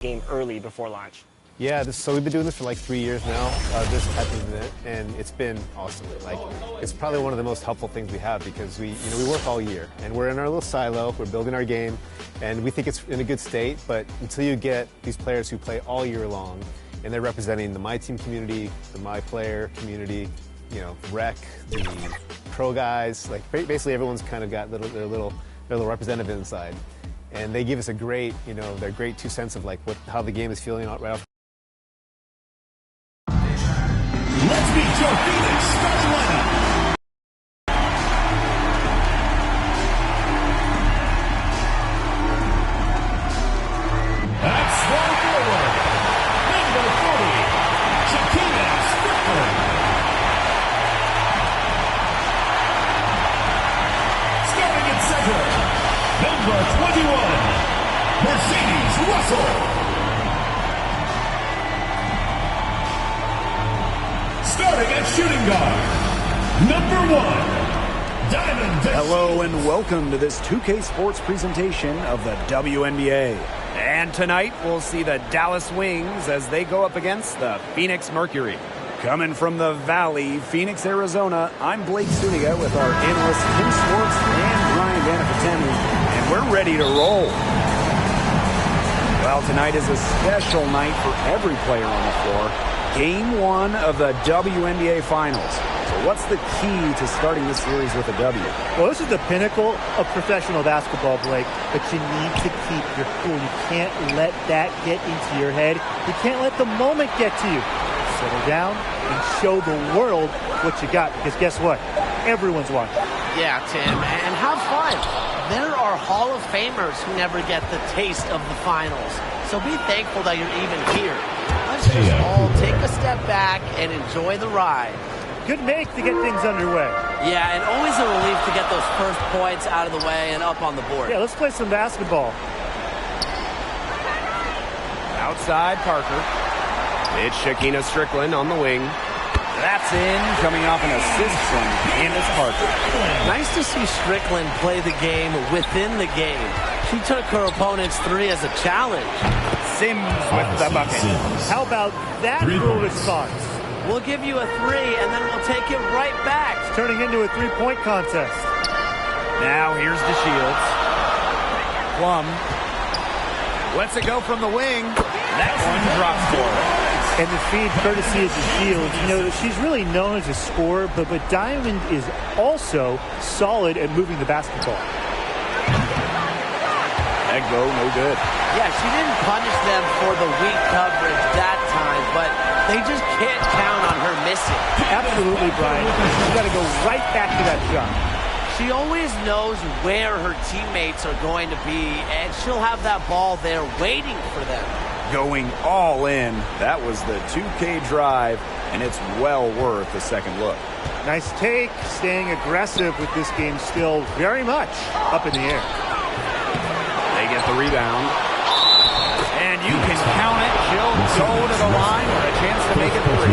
game early before launch. Yeah, so we've been doing this for like 3 years now, this type of event, and it's been awesome. Like, it's probably one of the most helpful things we have because we work all year, and we're in our little silo, we're building our game, and we think it's in a good state, but until you get these players who play all year long, and they're representing the My Team community, the My Player community, rec, the pro guys, like basically everyone's kind of got their little representative inside. And they give us a great, their great 2 cents of like how the game is feeling right off. Let's meet your Phoenix starting lineup. At small forward, number 40, Strickland. Starting at center, number 21, Mercedes Russell. Starting at shooting guard, number 1, Diamond. Hello and welcome to this 2K Sports presentation of the WNBA. And tonight we'll see the Dallas Wings as they go up against the Phoenix Mercury. Coming from the Valley, Phoenix, Arizona, I'm Blake Zuniga with our analysts Tim Swartz and Brian Vanafitemi, and we're ready to roll. Well, tonight is a special night for every player on the floor. Game 1 of the WNBA Finals. So what's the key to starting this series with a W? Well, this is the pinnacle of professional basketball, Blake, but you need to keep your cool. You can't let that get into your head. You can't let the moment get to you. Settle down and show the world what you got, because guess what? Everyone's watching. Yeah, Tim, and have fun. There are Hall of Famers who never get the taste of the finals, so be thankful that you're even here. Let's just all take a step back and enjoy the ride. Good make to get things underway. Yeah, and always a relief to get those first points out of the way and up on the board. Yeah, let's play some basketball. Outside Parker. It's Shakina Strickland on the wing. That's in, coming off an assist from Candace Parker. Nice to see Strickland play the game within the game. She took her opponent's 3 as a challenge. Sims with the bucket. How about that for a response? We'll give you a 3, and then we'll take it right back. It's turning into a 3-point contest. Now here's DeShields. Plum lets it go from the wing. That one drops for her. And the feed courtesy of DeShields. She's really known as a scorer, but Diamond is also solid at moving the basketball. That go, no good. Yeah, she didn't punish them for the weak coverage that time, but they just can't count on her missing. Absolutely, Brian. She's got to go right back to that shot. She always knows where her teammates are going to be, and she'll have that ball there waiting for them. Going all in. That was the 2K drive, and it's well worth a second look. Nice take, staying aggressive with this game still very much up in the air. They get the rebound. And you can count it. She'll go to the line for a chance to make it 3.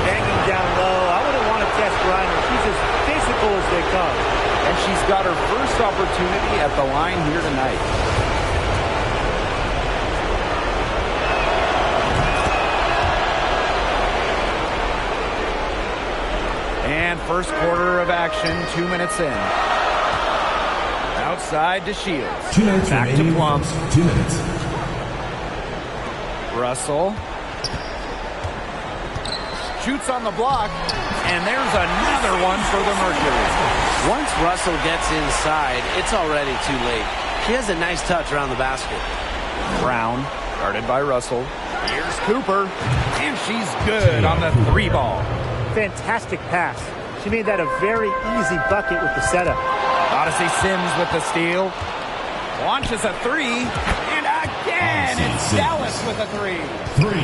Banging down low. I wouldn't want to test Reiner. She's as physical as they come. And she's got her first opportunity at the line here tonight. And first quarter of action, 2 minutes in. Outside to Shields. 2 minutes back to Plum. 2 minutes. Russell shoots on the block, and there's another one for the Mercury. Once Russell gets inside, it's already too late. She has a nice touch around the basket. Brown, guarded by Russell. Here's Cooper, and she's good on the 3 ball. Fantastic pass. She made that a very easy bucket with the setup. Odyssey Sims with the steal. Launches a 3, and again, it's Dallas with a 3.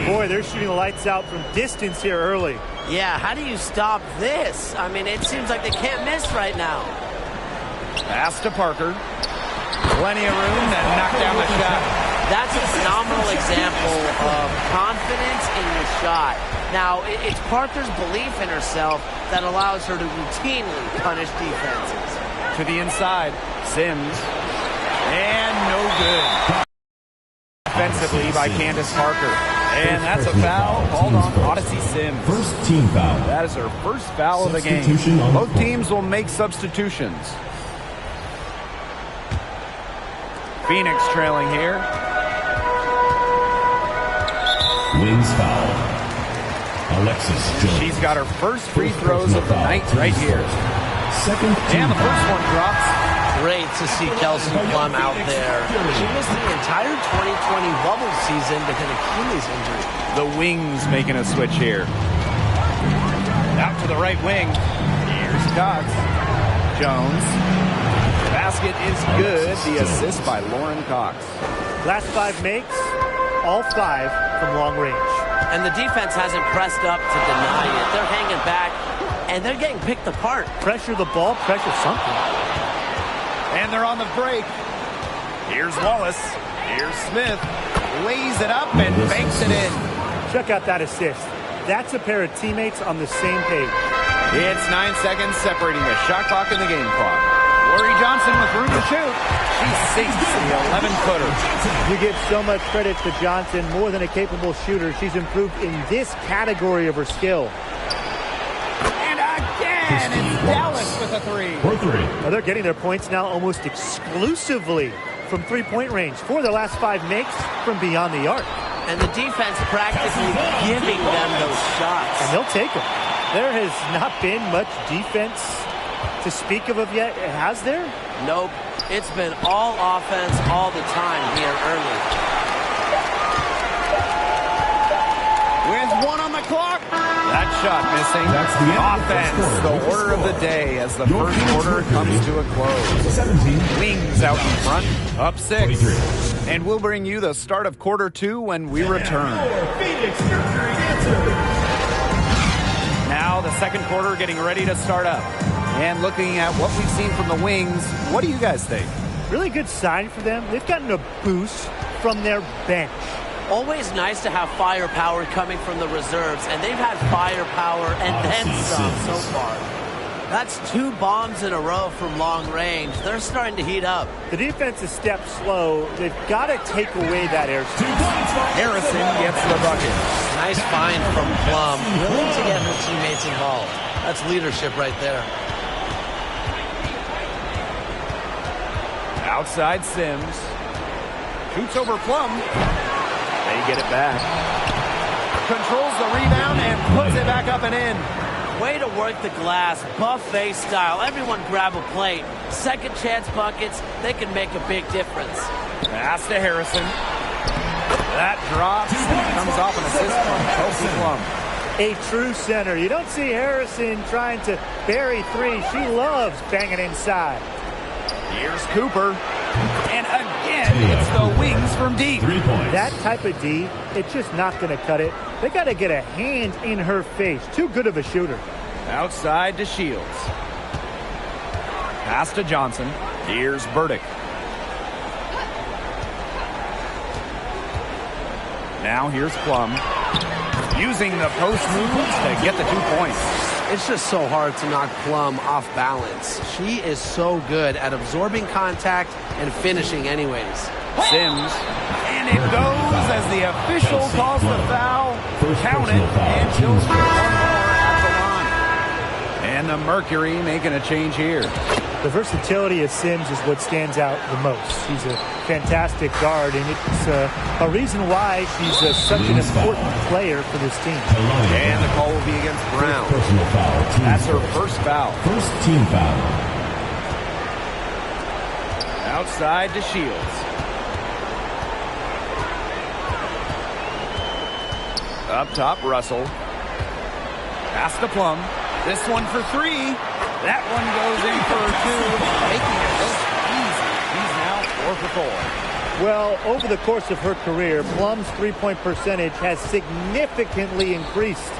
Boy, they're shooting the lights out from distance here early. Yeah, how do you stop this? I mean, it seems like they can't miss right now. Pass to Parker. Plenty of room to knock down the shot. That's a phenomenal example of confidence in your shot. Now, it's Parker's belief in herself that allows her to routinely punish defenses. To the inside, Sims. And no good. defensively by Candace Parker. And that's a foul called on Odyssey Sims. First team foul. That is her first foul of the game. Both teams will make substitutions. Phoenix trailing here. Wings foul. Alexis Jones. She's got her first free throws of the night right here. Second team And the first one drops. Great to see Kelsey Plum out there. She missed the entire 2020 bubble season with an Achilles injury. The Wings making a switch here. Out to the right wing. Here's Cox. Jones. Basket is good. The assist by Lauren Cox. Last 5 makes, all 5 from long range. And the defense hasn't pressed up to deny it. They're hanging back, and they're getting picked apart. Pressure the ball, pressure something. And they're on the break. Here's Wallace. Here's Smith. Lays it up and banks it in. Check out that assist. That's a pair of teammates on the same page. It's 9 seconds separating the shot clock and the game clock. Lori Johnson with room to shoot. She sinks the 11-footer. You give so much credit to Johnson, more than a capable shooter. She's improved in this category of her skill. And again, it's Dallas with a 3. For 3. Now they're getting their points now almost exclusively from three-point range. 4 of their last 5 makes from beyond the arc. And the defense practically giving them those shots. And they'll take them. There has not been much defense to speak of yet, has there? Nope. It's been all offense all the time here early. With 1 on the clock. That shot missing. That's the end. Offense, the order of the day as the first quarter comes to a close. 17. Wings out in front, up 6. 23. And we'll bring you the start of quarter 2 when we return. Phoenix Mercury answer. Now the second quarter getting ready to start up. And looking at what we've seen from the Wings, what do you guys think? Really good sign for them. They've gotten a boost from their bench. Always nice to have firepower coming from the reserves, and they've had firepower and then some so far. That's 2 bombs in a row from long range. They're starting to heat up. The defense is stepped slow. They've got to take away that airspace. Harrison gets the bucket. Nice find from Plum, willing to get her teammates involved. That's leadership right there. Outside Sims. Shoots over Plum. They get it back. Controls the rebound and puts it back up and in. Way to work the glass, buffet style. Everyone grab a plate. Second chance buckets, they can make a big difference. Pass to Harrison. That drops and comes off an assist from Kelsey Plum. A true center. You don't see Harrison trying to bury 3. She loves banging inside. Here's Cooper. And again, it's the Wings from deep. 3 points. That type of D, it's just not going to cut it. They got to get a hand in her face. Too good of a shooter. Outside to Shields. Pass to Johnson. Here's Burdick. Now here's Plum. Using the post moves to get the 2 points. It's just so hard to knock Plum off balance. She is so good at absorbing contact and finishing anyways. Sims. And it goes as the official calls the foul. Count it. And she'll score 1 more at the line. And the Mercury making a change here. The versatility of Sims is what stands out the most. She's a fantastic guard, and it's a reason why she's such an important player for this team. And the call will be against Brown. Personal foul. That's her first foul. First team foul. Outside to Shields. Up top, Russell. Pass to Plum. This one for 3. That one goes in for 2, making it look easy. He's now 4 for 4. Well, over the course of her career, Plum's three-point percentage has significantly increased.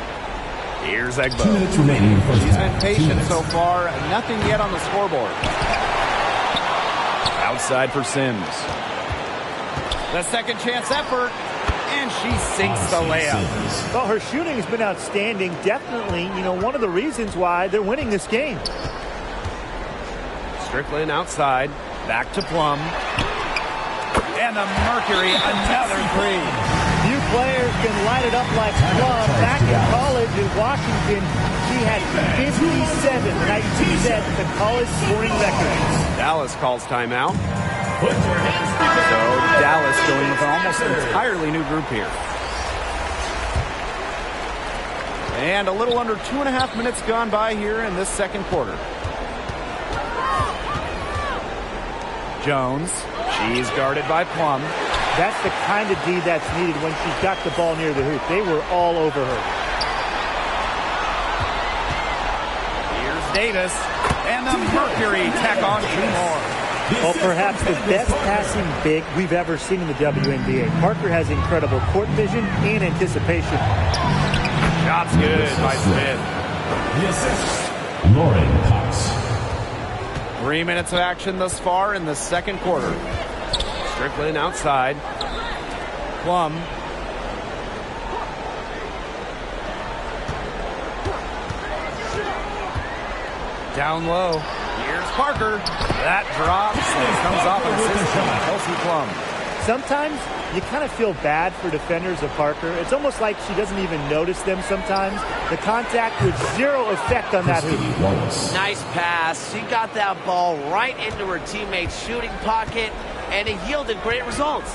Here's Egbo. 2 minutes remaining in the first She's half. been patient so far. Nothing yet on the scoreboard. Outside for Sims. The second chance effort. And she sinks the layup. Well, her shooting has been outstanding. Definitely, one of the reasons why they're winning this game. Strickland outside. Back to Plum. And the Mercury, another three. Few players can light it up like Plum. Back in college in Washington, she had 57. Tonight she set the college scoring record. Dallas calls timeout. So Dallas going with an almost entirely new group here. And a little under 2.5 minutes gone by here in this second quarter. Jones, she's guarded by Plum. That's the kind of D that's needed when she's got the ball near the hoop. They were all over her. Here's Davis, and the Mercury tack on 2 more. Well, perhaps the best passing big we've ever seen in the WNBA. Parker has incredible court vision and anticipation. Shot's good by Smith. The assist, Lauren Cox. 3 minutes of action thus far in the second quarter. Strickland outside. Plum. Down low. Here's Parker. That drops and comes off an assist from Kelsey Plum. Sometimes you kind of feel bad for defenders of Parker. It's almost like she doesn't even notice them sometimes. The contact with zero effect on that. Nice pass. She got that ball right into her teammate's shooting pocket, and it yielded great results.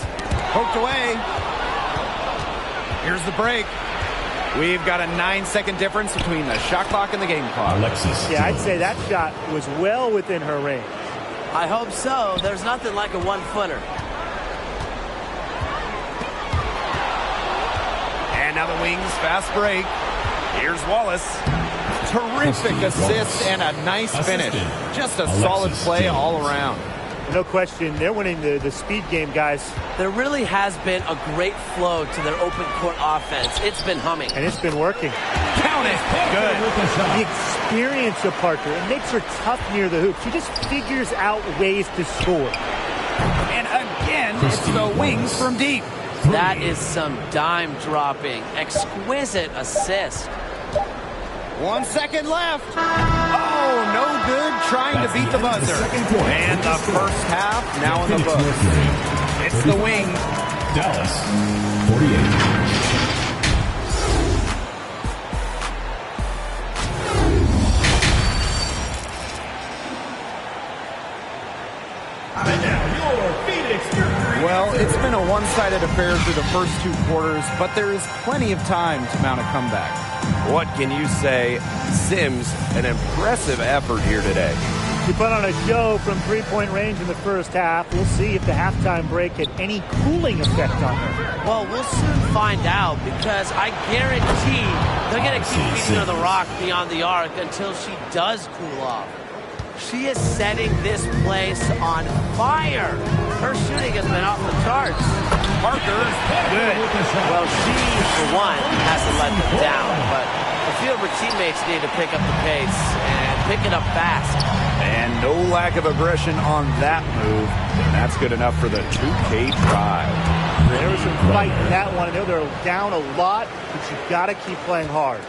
Poked away. Here's the break. We've got a 9-second difference between the shot clock and the game clock. Alexis. Yeah, I'd say that shot was well within her range. I hope so. There's nothing like a one-footer. And now the Wings fast break. Here's Wallace. Terrific assist and a nice finish. Just a solid play all around. No question, they're winning the speed game, guys. There really has been a great flow to their open court offense. It's been humming. And it's been working. Count it. Good. The experience of Parker, it makes her tough near the hoop. She just figures out ways to score. And again, it's the Wings from deep. That is some dime dropping. Exquisite assist. 1 second left. Oh, no good trying to beat the buzzer. And the first half now in the books. It's the Wings. Dallas, 48. Well, it's been a one-sided affair through the first 2 quarters, but there is plenty of time to mount a comeback. What can you say? Sims, an impressive effort here today. She put on a show from three-point range in the first half. We'll see if the halftime break had any cooling effect on her. Well, we'll soon find out, because I guarantee they're going to keep beating her the rock beyond the arc until she does cool off. She is setting this place on fire. Her shooting has been off the charts. Parker, good. Well, she, for one, hasn't let them down, but a few of her teammates need to pick up the pace and pick it up fast. And no lack of aggression on that move. That's good enough for the 2K try. There was some fight in that one. I know they're down a lot, but you've got to keep playing hard.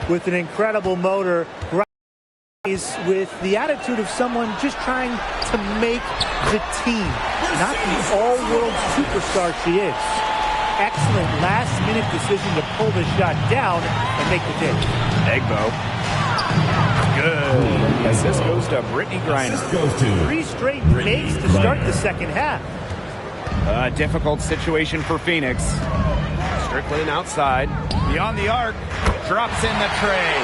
With an incredible motor, with the attitude of someone just trying to make the team, not the all-world superstar she is. Excellent last-minute decision to pull the shot down and make the take. Egbo. Good. Assist goes to Brittany Griner. 3 straight makes to start the second half. A difficult situation for Phoenix. Strickland outside. Beyond the arc. Drops in the tray.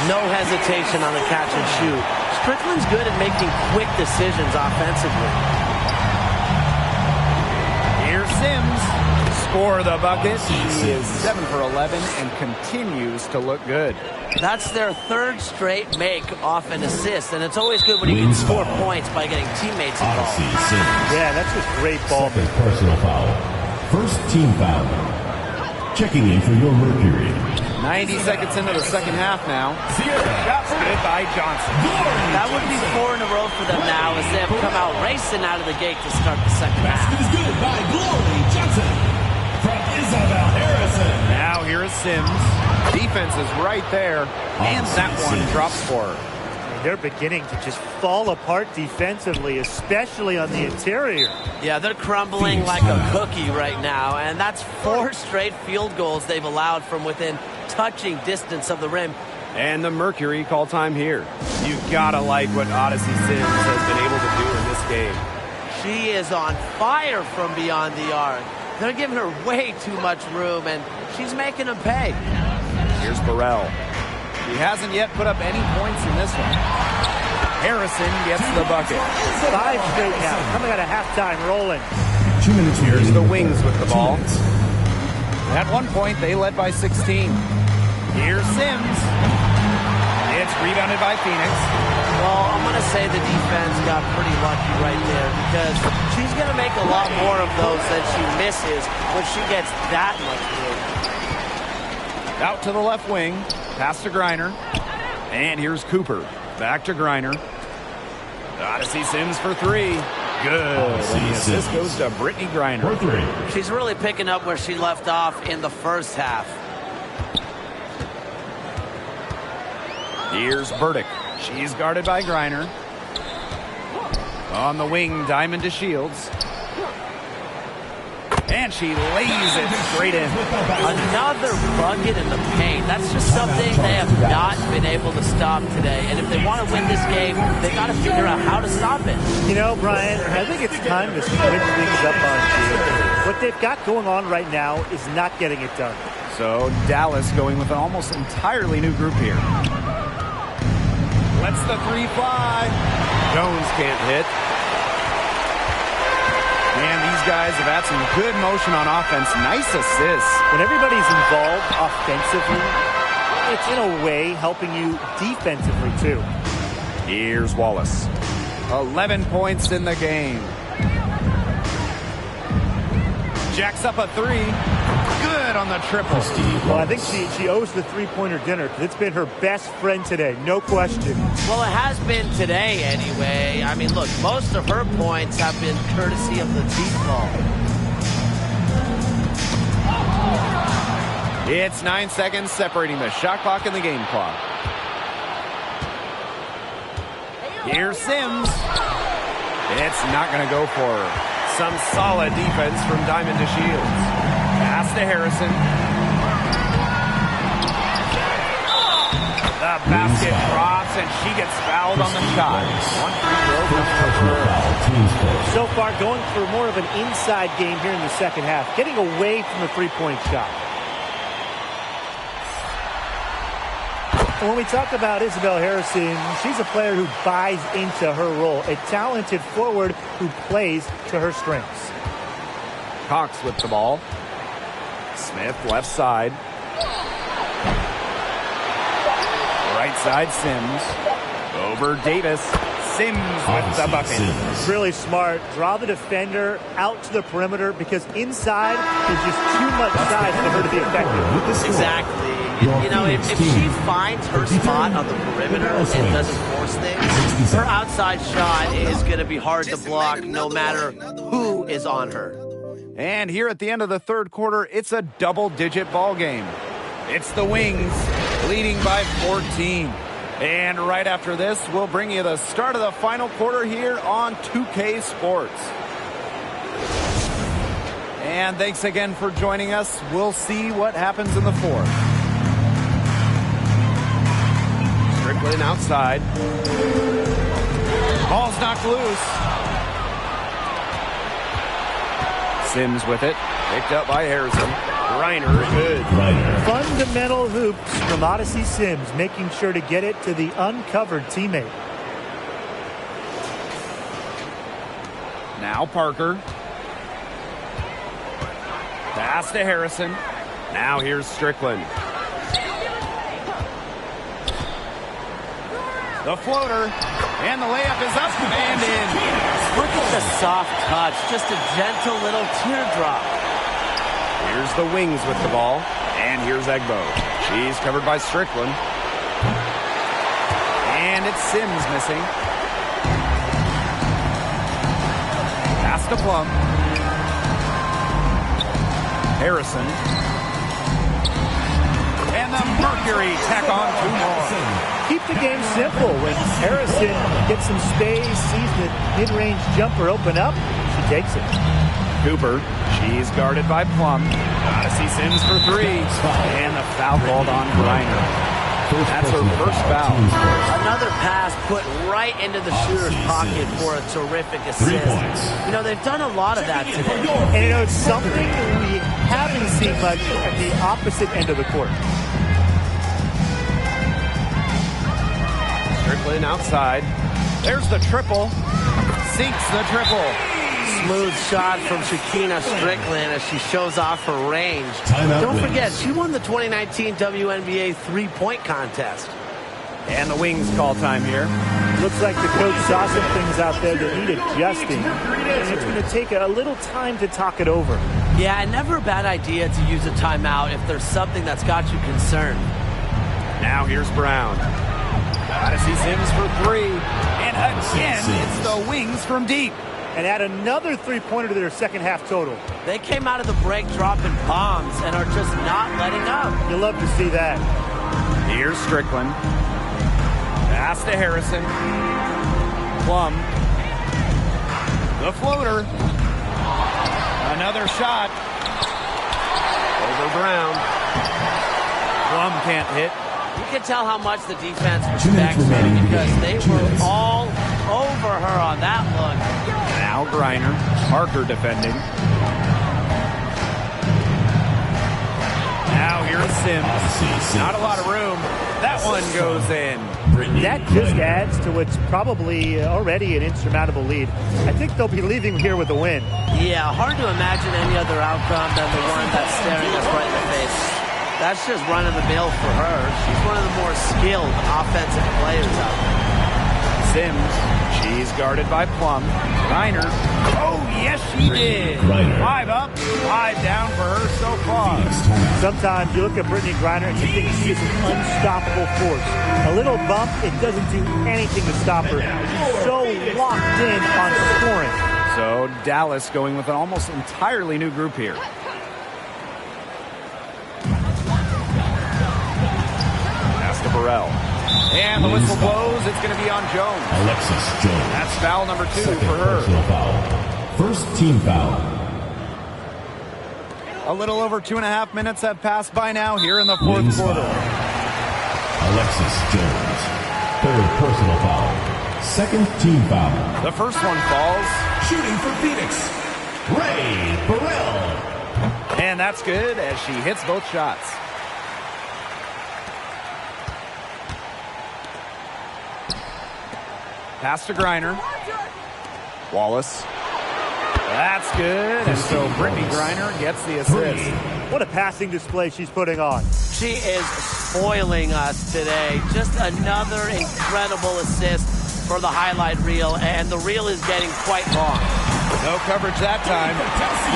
No hesitation on the catch and shoot. Strickland's good at making quick decisions offensively. Here's Sims. Score the bucket. He is 7 for 11 and continues to look good. That's their 3rd straight make off an assist, and it's always good when you can score points by getting teammates involved. Yeah, that's just great ball. Second personal foul. First team foul. Checking in for your Mercury. 90 seconds into the second half now. Shot's good by Johnson. That would be 4 in a row for them now, as they have come out racing out of the gate to start the second half. Basket is good by Glory Johnson from Isabel Harrison. Now here is Sims. Defense is right there, and that one drops for her. they're beginning to just fall apart defensively, especially on the interior. Yeah, they're crumbling like a cookie right now, and that's 4 straight field goals they've allowed from within touching distance of the rim. And the Mercury call time here. You gotta like what Odyssey Sims has been able to do in this game. She is on fire from beyond the arc. They're giving her way too much room, and she's making them pay. Here's Burrell. He hasn't yet put up any points in this one. Harrison gets the bucket. 5 straight now, coming out of halftime, rolling. 2 minutes here. Here's the Wings with the ball. At one point, they led by 16. Here's Sims. It's rebounded by Phoenix. Well, I'm going to say the defense got pretty lucky right there because she's going to make a lot more of those than she misses when she gets that much room. Out to the left wing. Pass to Griner. And here's Cooper. Back to Griner. Odyssey Sims for 3. Good. And the assist goes to Brittany Griner. She's really picking up where she left off in the first half. Here's Burdick. She's guarded by Griner. On the wing, Diamond to Shields. And she lays it straight in. Another bucket in the paint. That's just something they have not been able to stop today. And if they want to win this game, they got to figure out how to stop it. You know, Brian, I think it's time to switch things up on you. What they've got going on right now is not getting it done. So Dallas going with an almost entirely new group here. Lets the 3 fly. Jones can't hit. And these guys have had some good motion on offense. Nice assists. When everybody's involved offensively, it's in a way helping you defensively too. Here's Wallace. 11 points in the game. Jacks up a 3. Good on the triple. Well, I think she owes the three-pointer dinner because it's been her best friend today, no question. Well, it has been today anyway. I mean, look, most of her points have been courtesy of the deep ball. It's 9 seconds separating the shot clock and the game clock. Here's Sims. It's not going to go for her. Some solid defense from Diamond to Shields. Pass to Harrison. The basket drops, and she gets fouled on the shot. 1 free throw. So far, going for more of an inside game here in the second half, getting away from the three-point shot. And when we talk about Isabel Harrison, she's a player who buys into her role, a talented forward who plays to her strengths. Cox with the ball. Smith left side. Right side Sims. Over Davis. Sims with the bucket. It's really smart. Draw the defender out to the perimeter because inside is just too much size for her to be effective. Exactly. You know, if she finds her spot on the perimeter and doesn't force things, her outside shot is going to be hard to block no matter who is on her. And here at the end of the third quarter, it's a double-digit ball game. It's the Wings leading by 14. And right after this, we'll bring you the start of the final quarter here on 2K Sports. And thanks again for joining us. We'll see what happens in the fourth. Strickland outside. Ball's knocked loose. Sims with it. Picked up by Harrison. Griner, good. Fundamental hoops from Odyssey Sims, making sure to get it to the uncovered teammate. Now Parker. Pass to Harrison. Now here's Strickland. The floater. And the layup is up and in. Look at the soft touch. Just a gentle little teardrop. Here's the Wings with the ball. And here's Egbo. She's covered by Strickland. And it's Sims missing. Pass to Plum. Harrison. And the Mercury tack on 2 more. Keep the game simple. When Harrison gets some space, sees the mid-range jumper open up, she takes it. Cooper, she's guarded by Plum. Gotta see Sims for 3. And the foul called on Griner. That's her first foul. Another pass put right into the shooter's pocket for a terrific assist. You know, they've done a lot of that today. And you know, it's something we haven't seen much at the opposite end of the court. Strickland outside. There's the triple. Sinks the triple. Smooth shot from Shakina Strickland as she shows off her range. Don't forget, she won the 2019 WNBA three-point contest. And the Wings call time here. Looks like the coach saw some things out there that need adjusting. And it's going to take a little time to talk it over. Yeah, and never a bad idea to use a timeout if there's something that's got you concerned. Now here's Brown. Gotta see Sims for 3. And again, it's the Wings from deep. And add another three-pointer to their second half total. They came out of the break dropping bombs and are just not letting up. You'll love to see that. Here's Strickland. Pass to Harrison. Plum. The floater. Another shot. Over Brown. Plum can't hit. You can tell how much the defense respects her because they were all over her on that look. Now Griner. Parker defending. Now here's Sims. Not a lot of room. That one goes in. That just adds to what's probably already an insurmountable lead. I think they'll be leaving here with a win. Yeah, hard to imagine any other outcome than the one that's staring us right in the face. That's just run-of-the-mill for her. She's one of the more skilled offensive players out there. Sims, she's guarded by Plum. Griner. Oh, yes, she did. 5 up, 5 down for her so far. Sometimes you look at Brittany Griner and you think she is an unstoppable force. A little bump, it doesn't do anything to stop her. She's so locked in on scoring. So Dallas going with an almost entirely new group here. Pass to Burrell. And the whistle blows. It's going to be on Jones. Alexis Jones. That's foul number 2 Second for her. personal foul. First team foul. A little over 2.5 minutes have passed by now here in the fourth quarter. Alexis Jones. Third personal foul. Second team foul. The first one falls. Shooting for Phoenix. Ray Burrell. And that's good as she hits both shots. Pass to Griner. Wallace. That's good. And so Brittany Griner gets the assist. What a passing display she's putting on. She is spoiling us today. Just another incredible assist for the highlight reel, and the reel is getting quite long. No coverage that time.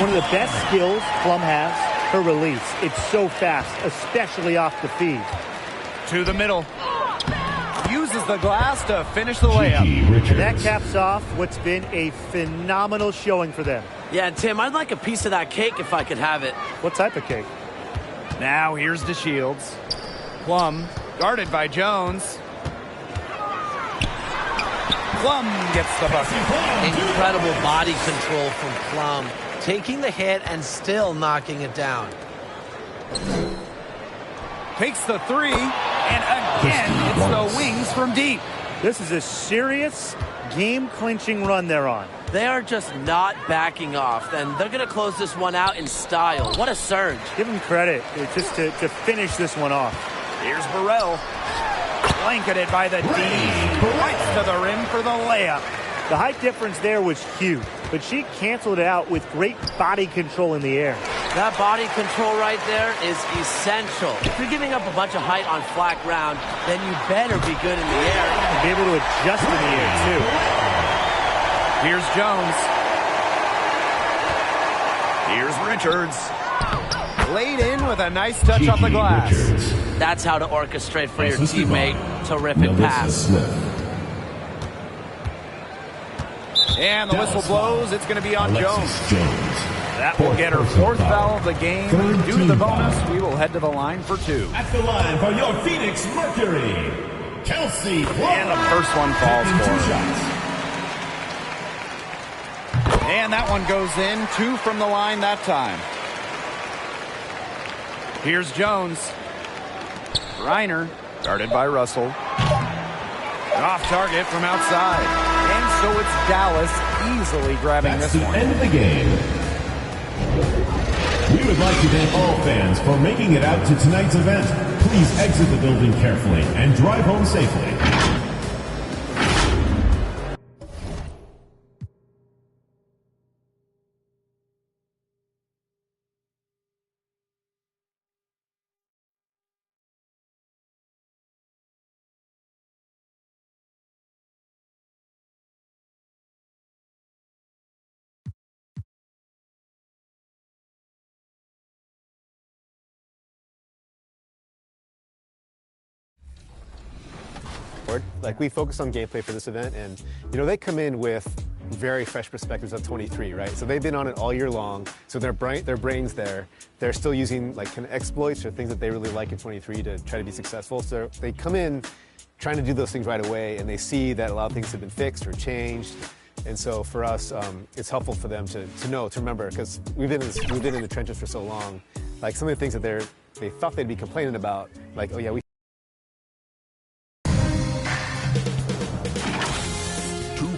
One of the best skills Plum has, her release. It's so fast, especially off the feed. To the middle. Uses the glass to finish the layup. That caps off what's been a phenomenal showing for them. Yeah, Tim, I'd like a piece of that cake if I could have it. What type of cake? Now here's DeShields. Plum, guarded by Jones. Plum gets the bucket. Incredible body control from Plum. Taking the hit and still knocking it down. Takes the 3, and again, it's the Wings from deep. This is a serious game-clinching run they're on. They are just not backing off, and they're going to close this one out in style. What a surge. Give them credit just to finish this one off. Here's Burrell. Blanketed by the D. Right to the rim for the layup. The height difference there was huge, but she canceled it out with great body control in the air. That body control right there is essential. If you're giving up a bunch of height on flat ground, then you better be good in the air. And be able to adjust in the air, too. Here's Jones. Here's Richards. Laid in with a nice touch off the glass. That's how to orchestrate for your teammate. Terrific pass. And the whistle blows. It's going to be on Alexis Jones. That will get her fourth foul of the game. Due to the bonus, we will head to the line for 2. At the line for your Phoenix Mercury, Kelsey Plum. And the first one falls Taking for 2 her. shots. And that one goes in. 2 from the line that time. Here's Jones. Reiner, guarded by Russell. Off target from outside. And so it's Dallas easily grabbing That's this the one. end of the game. We would like to thank all fans for making it out to tonight's event. Please exit the building carefully and drive home safely. Like, we focus on gameplay for this event, and they come in with very fresh perspectives of 23, right? So they've been on it all year long, so their brains there, they're still using like kind of exploits or things that they really like in 23 to try to be successful. So they come in trying to do those things right away, and they see that a lot of things have been fixed or changed. And so for us, it's helpful for them to remember, because we've been in the trenches for so long. Like, some of the things that they thought they'd be complaining about, like, oh yeah, we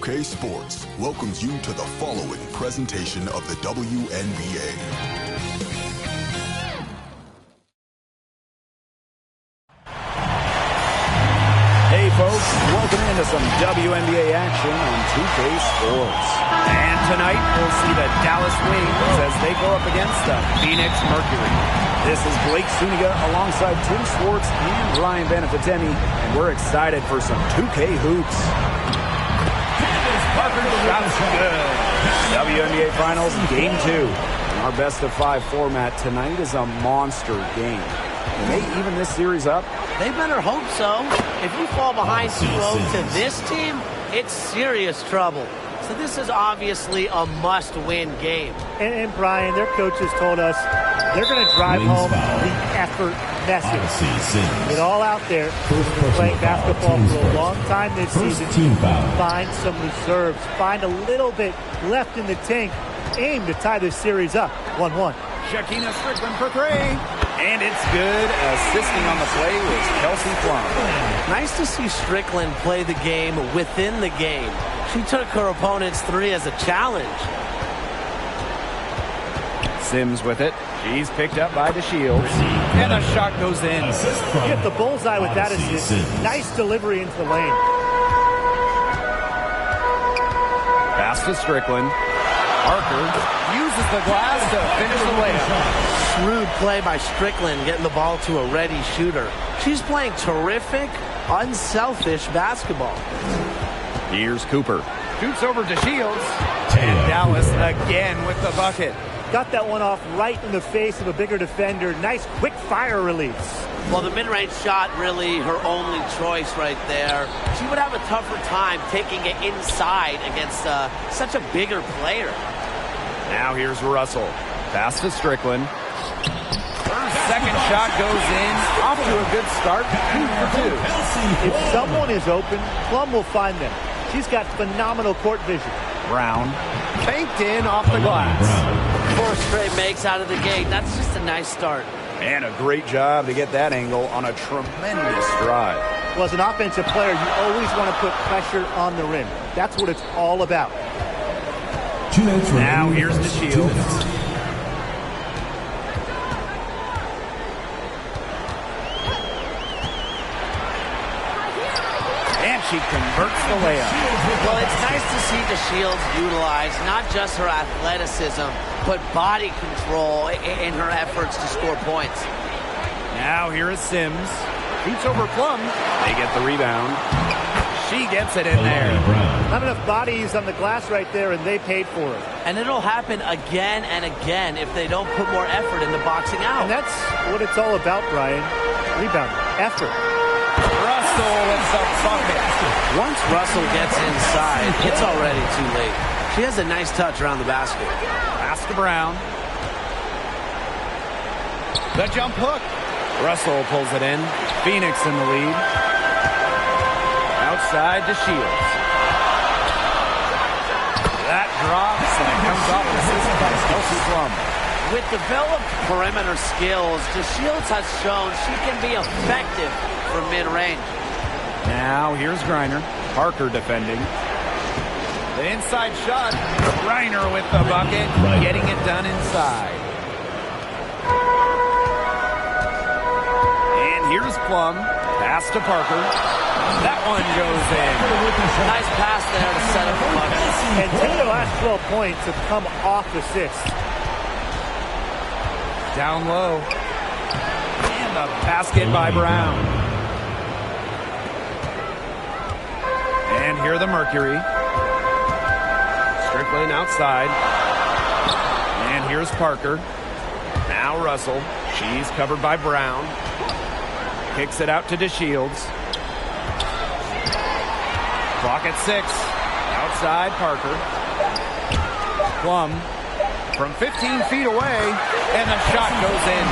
2K Sports welcomes you to the following presentation of the WNBA. Hey folks, welcome into some WNBA action on 2K Sports. And tonight we'll see the Dallas Wings as they go up against the Phoenix Mercury. This is Blake Suniga alongside Tim Swartz and Ryan Benefitemi, and we're excited for some 2K hoops. Shot's good. WNBA Finals Game 2. And our best-of-5 format tonight is a monster game. May even this series up. They better hope so. If you fall behind 2-0 to this team, it's serious trouble. So this is obviously a must-win game. And Brian, their coaches told us they're going to drive home the effort message. Get all out there. Playing basketball for a long time this season. Find some reserves. Find a little bit left in the tank. Aim to tie this series up 1-1. Shakina Strickland for 3. And it's good. Assisting on the play was Kelsey Plum. Nice to see Strickland play the game within the game. She took her opponent's 3 as a challenge. Sims with it. She's picked up by DeShields. And the shot goes in. Get the bullseye with that assist. Nice delivery into the lane. Pass to Strickland. Parker uses the glass to finish the layup. Shrewd play by Strickland, getting the ball to a ready shooter. She's playing terrific, unselfish basketball. Here's Cooper. Shoots over to Shields. And Dallas again with the bucket. Got that one off right in the face of a bigger defender. Nice quick fire release. Well, the mid-range shot really her only choice right there. She would have a tougher time taking it inside against such a bigger player. Now here's Russell. Pass to Strickland. Her second shot goes in. Off to a good start. 2 for 2. If someone is open, Plum will find them. She's got phenomenal court vision. Brown. Banked in off the glass. 4 straight makes out of the gate. That's just a nice start. And a great job to get that angle on a tremendous drive. Well, as an offensive player, you always want to put pressure on the rim. That's what it's all about. 2 minutes remaining. Now here's the shield. And she converts the layup. Well, it's nice to see DeShields utilize not just her athleticism, but body control in her efforts to score points. Now here is Sims. Shoots over Plum. They get the rebound. She gets it in there. Not enough bodies on the glass right there, and they paid for it. And it'll happen again and again if they don't put more effort into boxing out. And that's what it's all about, Brian. Rebound, effort. Russell with the bucket. Once Russell gets inside, it's already too late. She has a nice touch around the basket. Pass to Brown. The jump hook. Russell pulls it in. Phoenix in the lead. Outside to Shields. That drops, and it comes off an assist by Kelsey Plum. With developed perimeter skills, DeShields has shown she can be effective from mid-range. Now here's Griner. Parker defending. The inside shot. Griner with the bucket, getting it done inside. And here's Plum. Pass to Parker. That one goes in. Nice pass there to set up the bucket. And 10 of the last 12 points have come off assists. Down low. And the basket by Brown. And here the Mercury. Strickland outside. And here's Parker. Now Russell. She's covered by Brown. Kicks it out to DeShields. Clock at 6. Outside Parker. Plum from 15 feet away, and the shot goes in.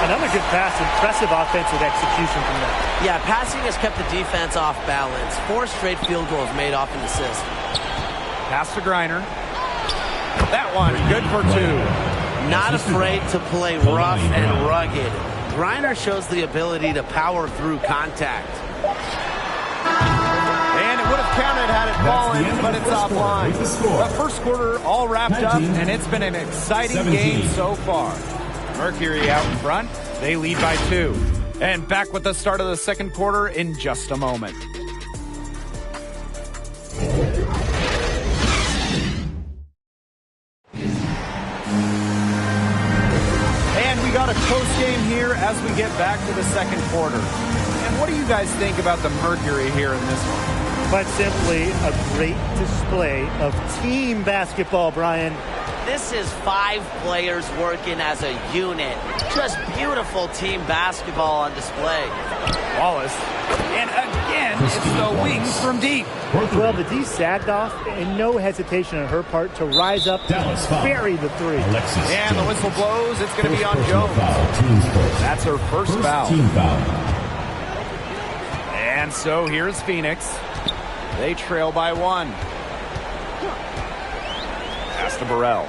Another good pass. Impressive offensive execution from them. Yeah, passing has kept the defense off balance. 4 straight field goals made off an assist. Pass to Griner. That one, good for 2. Not afraid to play rough and rugged. Griner shows the ability to power through contact. And it would have counted had it fallen, but it's offline. The first quarter all wrapped up, and it's been an exciting game so far. Mercury out in front. They lead by 2. And back with the start of the second quarter in just a moment. And we got a close game here as we get back to the second quarter. And what do you guys think about the Mercury here in this one? Quite simply, a great display of team basketball, Brian. This is 5 players working as a unit. Just beautiful team basketball on display. Wallace. And again, it's the wings from deep. Well, the D sagged off, and no hesitation on her part to rise up and bury the 3. And the whistle blows. It's going to be on Jones. That's her first foul. And so here's Phoenix. They trail by 1. Pass to Burrell.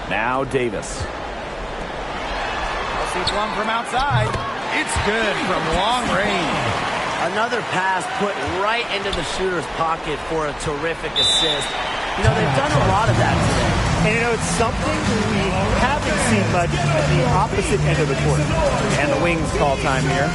Now Davis. Kelsey Plum from outside. It's good from long range. Another pass put right into the shooter's pocket for a terrific assist. You know, they've done a lot of that today. And you know, it's something we haven't seen much at the opposite end of the court. And the Wings call time here.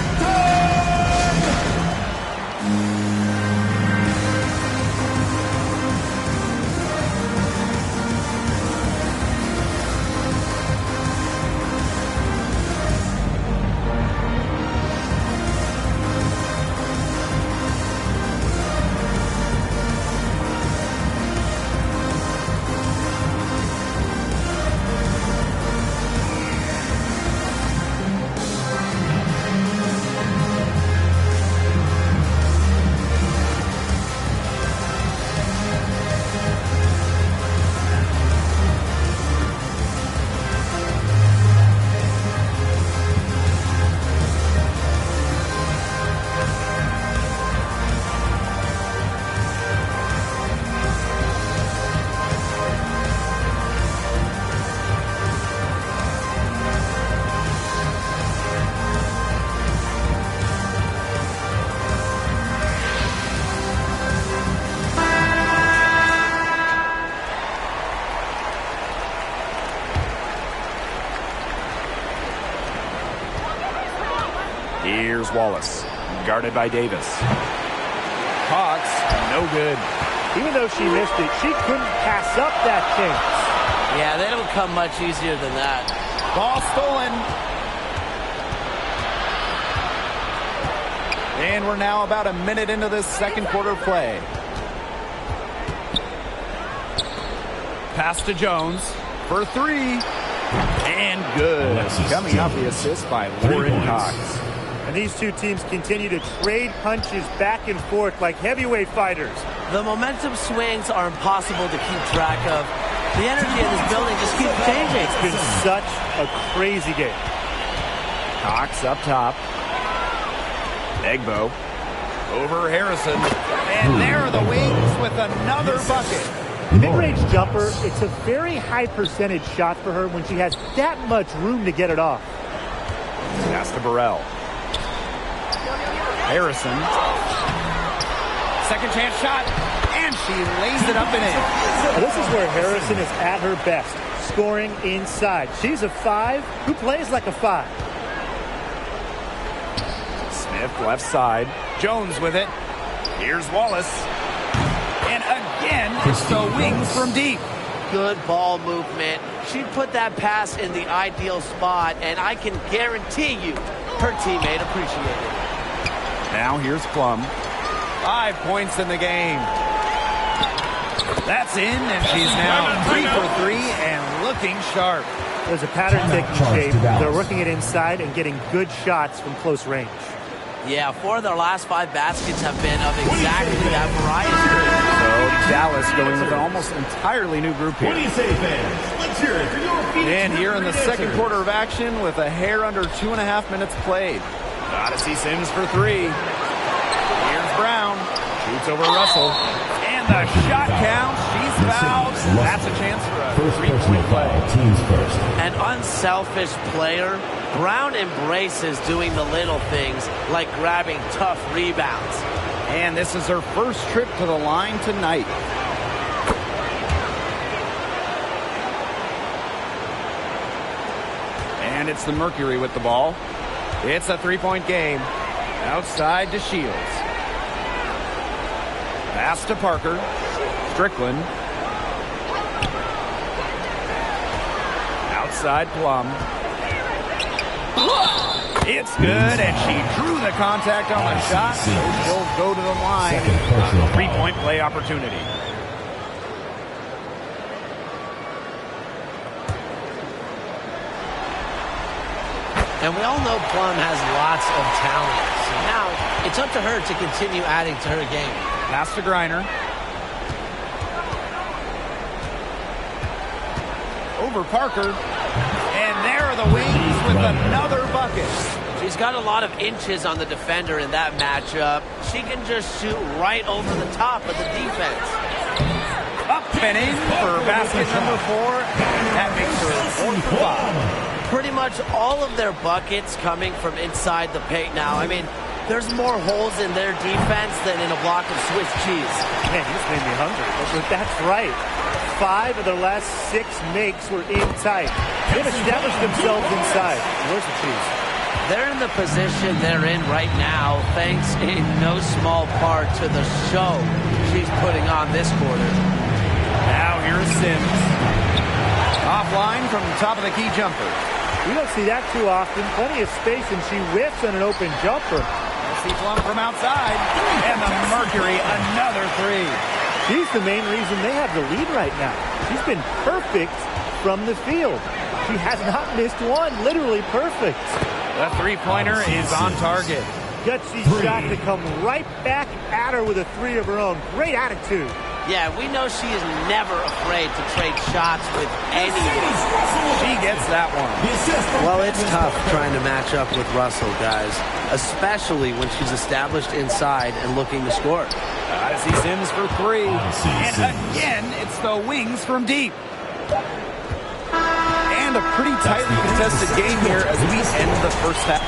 Here's Wallace, guarded by Davis. Cox, no good. Even though she missed it, she couldn't pass up that chance. Yeah, they don't come much easier than that. Ball stolen. And we're now about a minute into this second quarter play. Pass to Jones for 3. And good. Coming off the assist by Lauren Cox. And these two teams continue to trade punches back and forth like heavyweight fighters. The momentum swings are impossible to keep track of. The energy in this building just keeps changing. It's been such a crazy game. Cox up top. Egbo over Harrison. And there are the Wings with another bucket. Mid-range jumper, it's a very high percentage shot for her when she has that much room to get it off. Pass to Burrell. Harrison. Second chance shot. And she lays it up and in. Now, this is where Harrison is at her best, scoring inside. She's a 5 who plays like a 5. Smith left side. Jones with it. Here's Wallace. And again, it's the Wings from deep. Good ball movement. She put that pass in the ideal spot, and I can guarantee you her teammate appreciated it. Now here's Plum. 5 points in the game. That's in, and she's now 3 for 3 and looking sharp. There's a pattern taking shape. They're working it inside and getting good shots from close range. Yeah, 4 of their last 5 baskets have been of exactly that variety. So Dallas going with an almost entirely new group here. What do you say, fans? Let's hear it for your Phoenix. And here in the second quarter of action with a hair under 2.5 minutes played. Gotta see Sims for 3. Here's Brown. Shoots over Russell. And the shot counts. She's fouled. That's a chance for a three-point play. Teams first. An unselfish player. Brown embraces doing the little things like grabbing tough rebounds. And this is her first trip to the line tonight. And it's the Mercury with the ball. It's a 3-point game. Outside to Shields. Pass to Parker. Strickland. Outside Plum. It's good, and she drew the contact on the shot, so she'll go to the line on a 3-point play opportunity. And we all know Plum has lots of talent. So now it's up to her to continue adding to her game. Pass to Griner. Over Parker. And there are the Wings with another bucket. She's got a lot of inches on the defender in that matchup. She can just shoot right over the top of the defense. Up and in for basket number 4. That makes her 4 for 5. Pretty much all of their buckets coming from inside the paint now. I mean, there's more holes in their defense than in a block of Swiss cheese. Man, you just made me hungry. But that's right. 5 of their last 6 makes were in tight. They've established themselves inside. Where's the cheese? They're in the position they're in right now, thanks in no small part to the show she's putting on this quarter. Now here's Sims. Offline from the top of the key jumper. We don't see that too often. Plenty of space, and she whiffs on an open jumper. See Plum from outside. And the Mercury, another 3. She's the main reason they have the lead right now. She's been perfect from the field. She has not missed one. Literally perfect. The three-pointer is on target. Gutsy shot to come right back at her with a 3 of her own. Great attitude. Yeah, we know she is never afraid to trade shots with anyone. She gets that one. Well, it's tough trying to match up with Russell, guys, especially when she's established inside and looking to score. I see Sims for 3. And again, it's the Wings from deep. And a pretty tightly contested game here as we end the first half.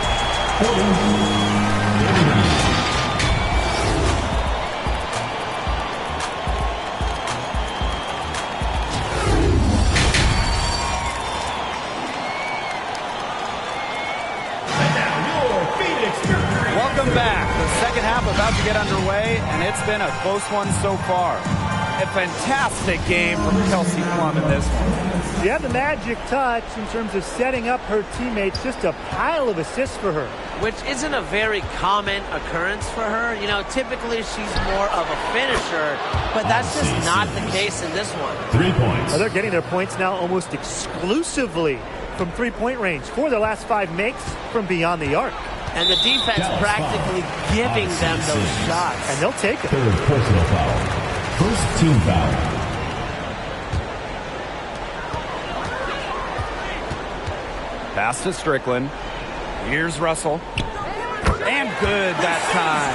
Welcome back. The second half about to get underway, and it's been a close one so far. A fantastic game from Kelsey Plum in this one. She had the magic touch in terms of setting up her teammates. Just a pile of assists for her. Which isn't a very common occurrence for her. You know, typically she's more of a finisher, but that's just not the case in this one. 3 points. Well, they're getting their points now almost exclusively from 3-point range. 4 of their last 5 makes from beyond the arc. And the defense practically giving them those shots. And they'll take it. Third personal foul. First team foul. Pass to Strickland. Here's Russell. And good that time.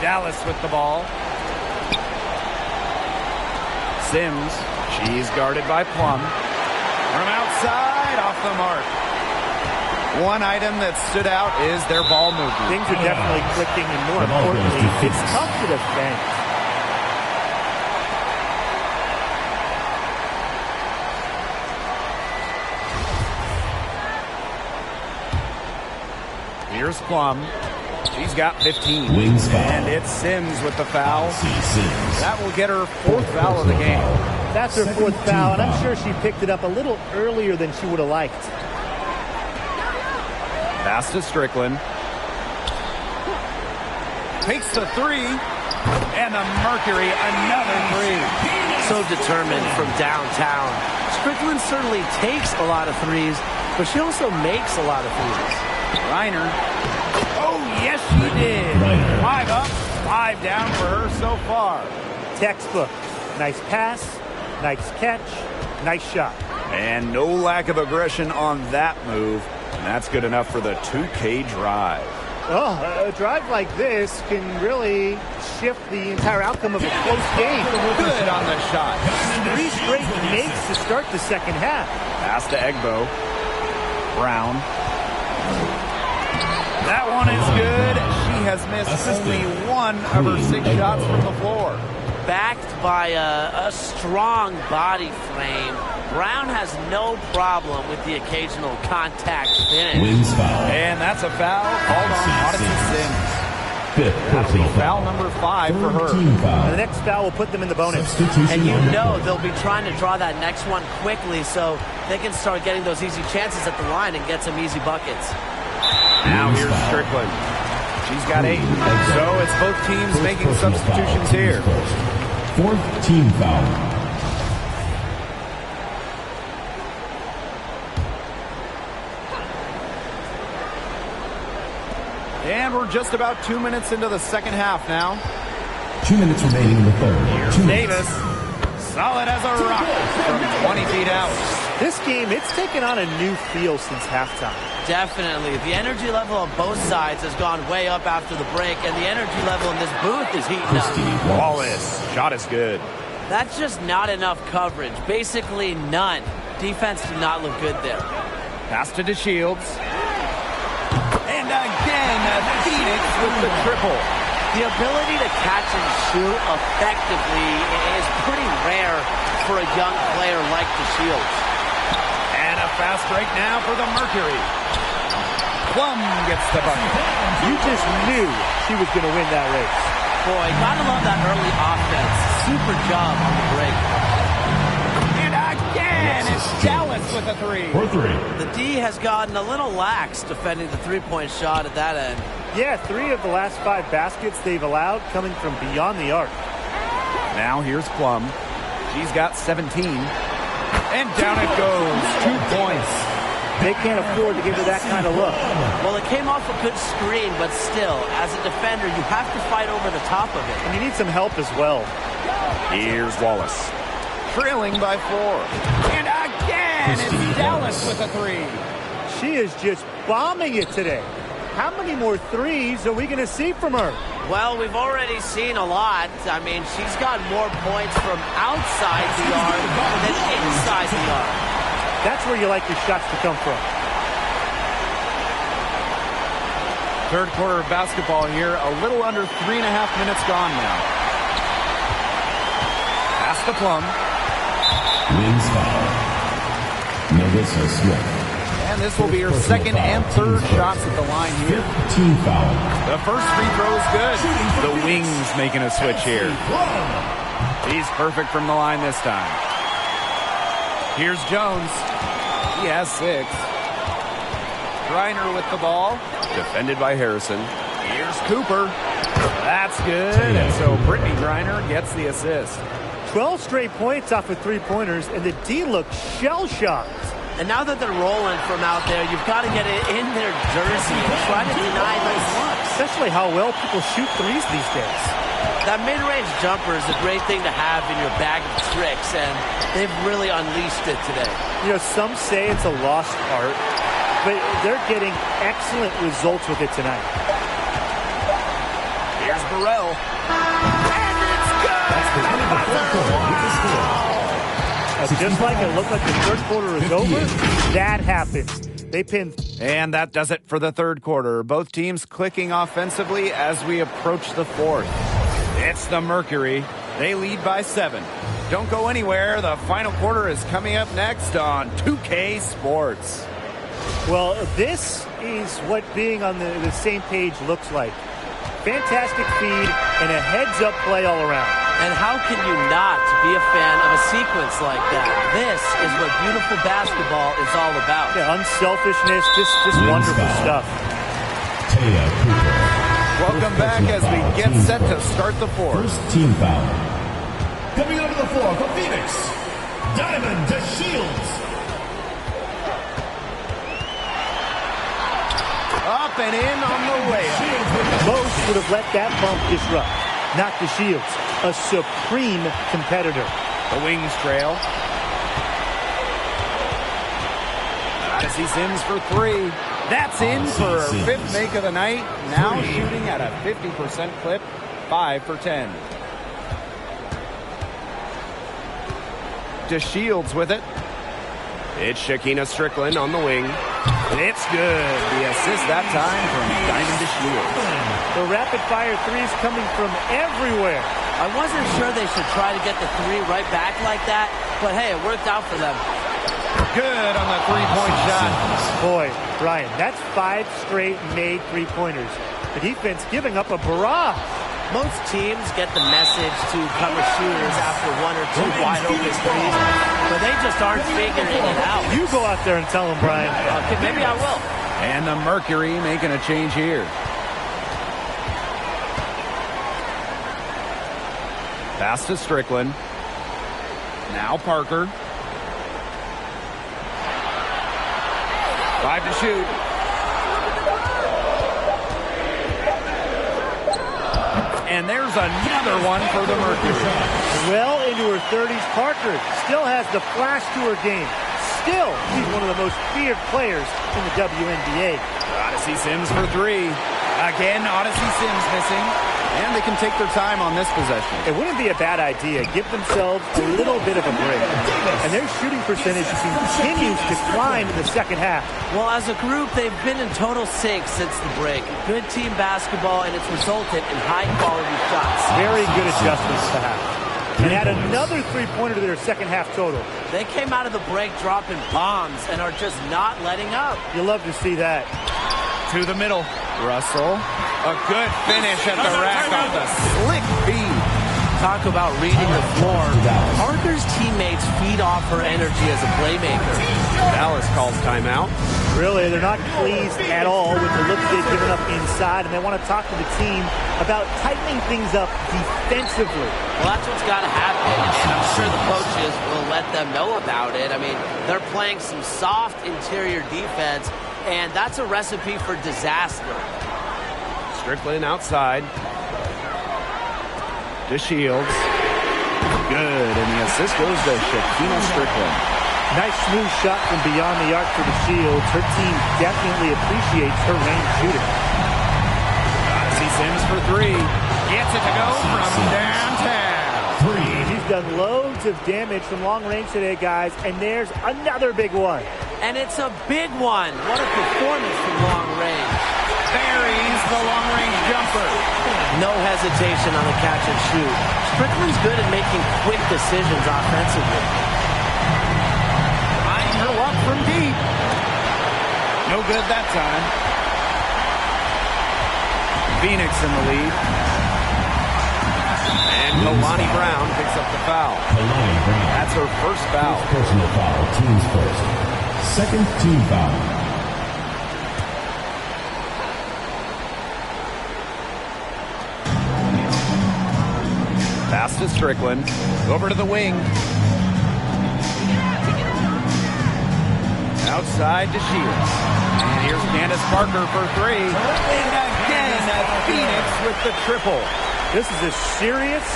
Dallas with the ball. Sims. She's guarded by Plum. From outside, off the mark. One item that stood out is their ball movement. Things are definitely clicking, and more importantly, it's tough to defend. Here's Plum. She's got 15. Wings foul. And it's Sims with the foul. Sims. That will get her fourth foul of the game. That's her fourth foul, and I'm sure she picked it up a little earlier than she would have liked. Pass to Strickland. Takes the three. And the Mercury, another three. So determined from downtown. Strickland certainly takes a lot of threes, but she also makes a lot of threes. Reiner. Oh, yes, she did. Reiner. 5 up, 5 down for her so far. Textbook. Nice pass, nice catch, nice shot. And no lack of aggression on that move. And that's good enough for the 2K drive. Oh, a drive like this can really shift the entire outcome of a close game. Good on the shot. 3 straight makes to start the second half. Pass to Egbo. Brown. That one is good. She has missed only 1 of her 6 shots from the floor. Backed by a strong body frame, Brown has no problem with the occasional contact finish. Wings foul. And that's a foul called on Odyssey Sims. Fifth That'll be personal foul number 5 for her. Team foul. And the next foul will put them in the bonus. Substitution And you on the know court. they'll be trying to draw that next one quickly so they can start getting those easy chances at the line and get some easy buckets. Now here's Strickland. She's got 8. So it's both teams making substitutions here. Fourth team foul. And we're just about 2 minutes into the second half now. 2 minutes remaining in the third. Here's 2 Davis. Solid as a rock from 20 feet out. This game, it's taken on a new feel since halftime. Definitely. The energy level on both sides has gone way up after the break, and the energy level in this booth is heating up. Wallace. Shot is good. That's just not enough coverage. Basically none. Defense did not look good there. Pass to DeShields. And again, Phoenix with the triple. The ability to catch and shoot effectively is pretty rare for a young player like DeShields. And a fast break now for the Mercury. Plum gets the bucket. You just knew she was going to win that race. Boy, gotta love that early offense. Super job on the break. And again, it's Dallas with a 3. For 3. The D has gotten a little lax defending the three-point shot at that end. Yeah, 3 of the last 5 baskets they've allowed coming from beyond the arc. Now here's Plum. She's got 17. And down it goes. 2 points. They can't afford to give her that kind of look. Well, it came off a good screen, but still, as a defender, you have to fight over the top of it. And you need some help as well. Here's Wallace. Trailing by 4. And again, it's Dallas with a 3. She is just bombing it today. How many more threes are we going to see from her? Well, we've already seen a lot. I mean, she's got more points from outside the arc than inside the arc. That's where you like your shots to come from. Third quarter of basketball here. A little under 3.5 minutes gone now. Pass to Plum. Wings foul. Melissa Smith. And this will be her second and third shots at the line here. Fifth team foul. The first free throw is good. The Wings making a switch here. He's perfect from the line this time. Here's Jones. He has 6. Griner with the ball. Defended by Harrison. Here's Cooper. That's good. And so Brittany Griner gets the assist. 12 straight points off of three-pointers, and the D looks shell-shocked. And now that they're rolling from out there, you've got to get it in their jersey and try to deny those looks. Especially how well people shoot threes these days. That mid-range jumper is a great thing to have in your bag of tricks, and they've really unleashed it today. You know, some say it's a lost art, but they're getting excellent results with it tonight. Here's Burrell. And it's good! That's the end of the fourth quarter with the score. Just like it looked like the third quarter is over, that happened. They pinned. And that does it for the third quarter. Both teams clicking offensively as we approach the fourth. It's the Mercury. They lead by 7. Don't go anywhere. The final quarter is coming up next on 2K Sports. Well, this is what being on the same page looks like. Fantastic feed and a heads-up play all around. And how can you not be a fan of a sequence like that? This is what beautiful basketball is all about. Yeah, unselfishness, just wonderful stuff. Taya Cooper. Welcome back as we get set to start the fourth. First team foul. Coming onto the floor for Phoenix, Diamond DeShields. Up and in on the way. Most would have let that bump disrupt. Not DeShields, a supreme competitor. The wings trail. Odyssey Sims for 3. That's in for her 5th make of the night. Now shooting at a 50% clip, 5 for 10. DeShields with it. It's Shakina Strickland on the wing. It's good. The assist that time from Diamond DeShields. The rapid-fire threes coming from everywhere. I wasn't sure they should try to get the 3 right back like that, but hey, it worked out for them. Good on the three-point shot. Boy, Brian, that's 5 straight made three-pointers. The defense giving up a barrage. Most teams get the message to cover shooters after 1 or 2 wide open threes, but they just aren't figuring it out. You go out there and tell them, Brian. Okay, maybe I will. And the Mercury making a change here. Pass to Strickland. Now Parker. 5 to shoot. And there's another one for the Mercury. Well into her 30s, Parker still has the flash to her game. Still, she's one of the most feared players in the WNBA. Odyssey Sims for 3. Again, Odyssey Sims missing. And they can take their time on this possession. It wouldn't be a bad idea. Give themselves a little bit of a break. And their shooting percentage continues to climb in the second half. Well, as a group, they've been in total sync since the break. Good team basketball, and it's resulted in high-quality shots. Very good adjustments to have. And add another three-pointer to their second half total. They came out of the break dropping bombs and are just not letting up. You love to see that. To the middle. Russell. A good finish at the rack on the slick feed. Talk about reading the floor. Parker's teammates feed off her energy as a playmaker. Dallas calls timeout. Really, they're not pleased at all with the looks they've given up inside, and they want to talk to the team about tightening things up defensively. Well, that's what's got to happen, and I'm sure the coaches will let them know about it. I mean, they're playing some soft interior defense, and that's a recipe for disaster. Strickland outside. DeShields. Good, and the assist goes to Shakina Strickland. Nice smooth shot from beyond the arc for DeShields. Her team definitely appreciates her range shooting. Odyssey Sims for 3. Gets it to go from downtown. He's done loads of damage from long range today, guys, and there's another big one. And it's a big one. What a performance from long range. Buries the long-range jumper. No hesitation on the catch and shoot. Strickland's good at making quick decisions offensively. Eyeing her up from deep. No good that time. Phoenix in the lead. And Kalani Brown picks up the foul. Kalani Brown. That's her first foul. Personal foul, team's first. Second team foul. Pass to Strickland. Over to the wing. Outside to Shields. And here's Candace Parker for three. And again, Phoenix with the triple. This is a serious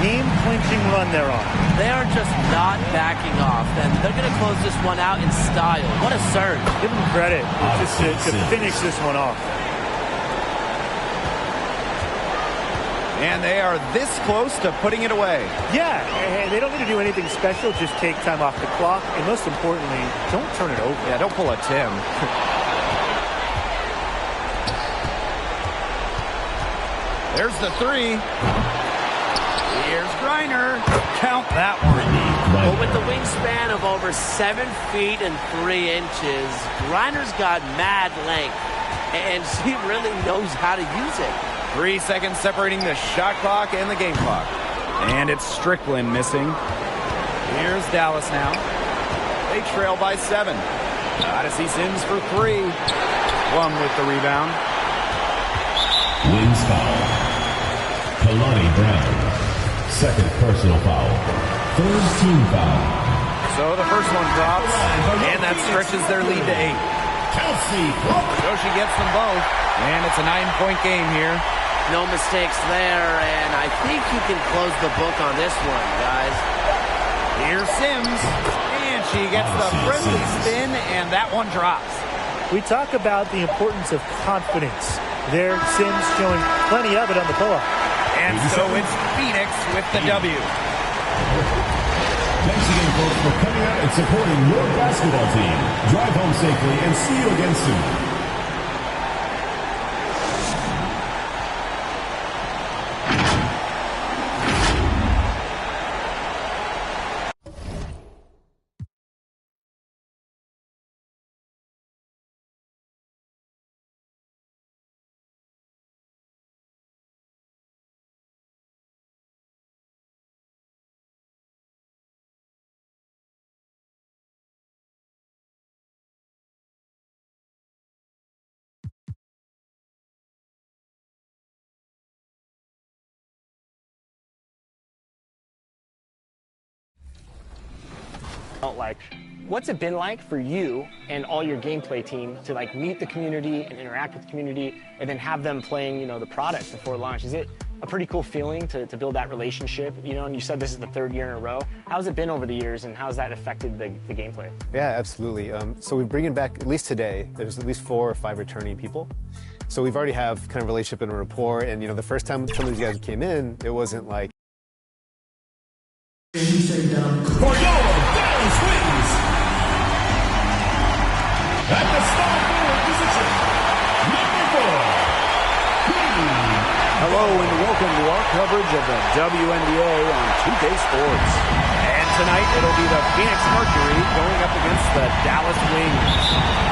game-clinching run they're on. They are just not backing off, and they're going to close this one out in style. What a surge. Give them credit just to finish this one off. And they are this close to putting it away. Yeah, and they don't need to do anything special. Just take time off the clock. And most importantly, don't turn it over. Yeah, don't pull a Tim. There's the three. Here's Griner. Count that one. Well, with the wingspan of over 7 feet and 3 inches, Griner's got mad length, and she really knows how to use it. 3 seconds separating the shot clock and the game clock. And it's Strickland missing. Here's Dallas now. They trail by 7. Odyssey Sims for 3. Plum with the rebound. Wins foul. Kalani Brown. Second personal foul. Third team foul. So the first one drops, and that stretches their lead to 8. So she gets them both, and it's a 9-point game here. No mistakes there, and I think you can close the book on this one, guys. Here's Sims, and she gets the friendly spin, and that one drops. We talk about the importance of confidence. There, Sims showing plenty of it on the pull-up. And so it's Phoenix with the W. Thanks again, folks, for coming out and supporting your basketball team. Drive home safely and see you again soon. Like, what's it been like for you and all your gameplay team to like meet the community and interact with the community and then have them playing, you know, the product before launch? Is it a pretty cool feeling to build that relationship, you know? And you said this is the 3rd year in a row. How's it been over the years, and how's that affected the gameplay? Yeah, absolutely. So we're bringing back, at least today, there's at least 4 or 5 returning people. So we've already have kind of relationship and rapport, and you know, the first time some of these guys came in, it wasn't like, At the small forward position, number 4. Hello and welcome to our coverage of the WNBA on 2K Sports. And tonight it'll be the Phoenix Mercury going up against the Dallas Wings.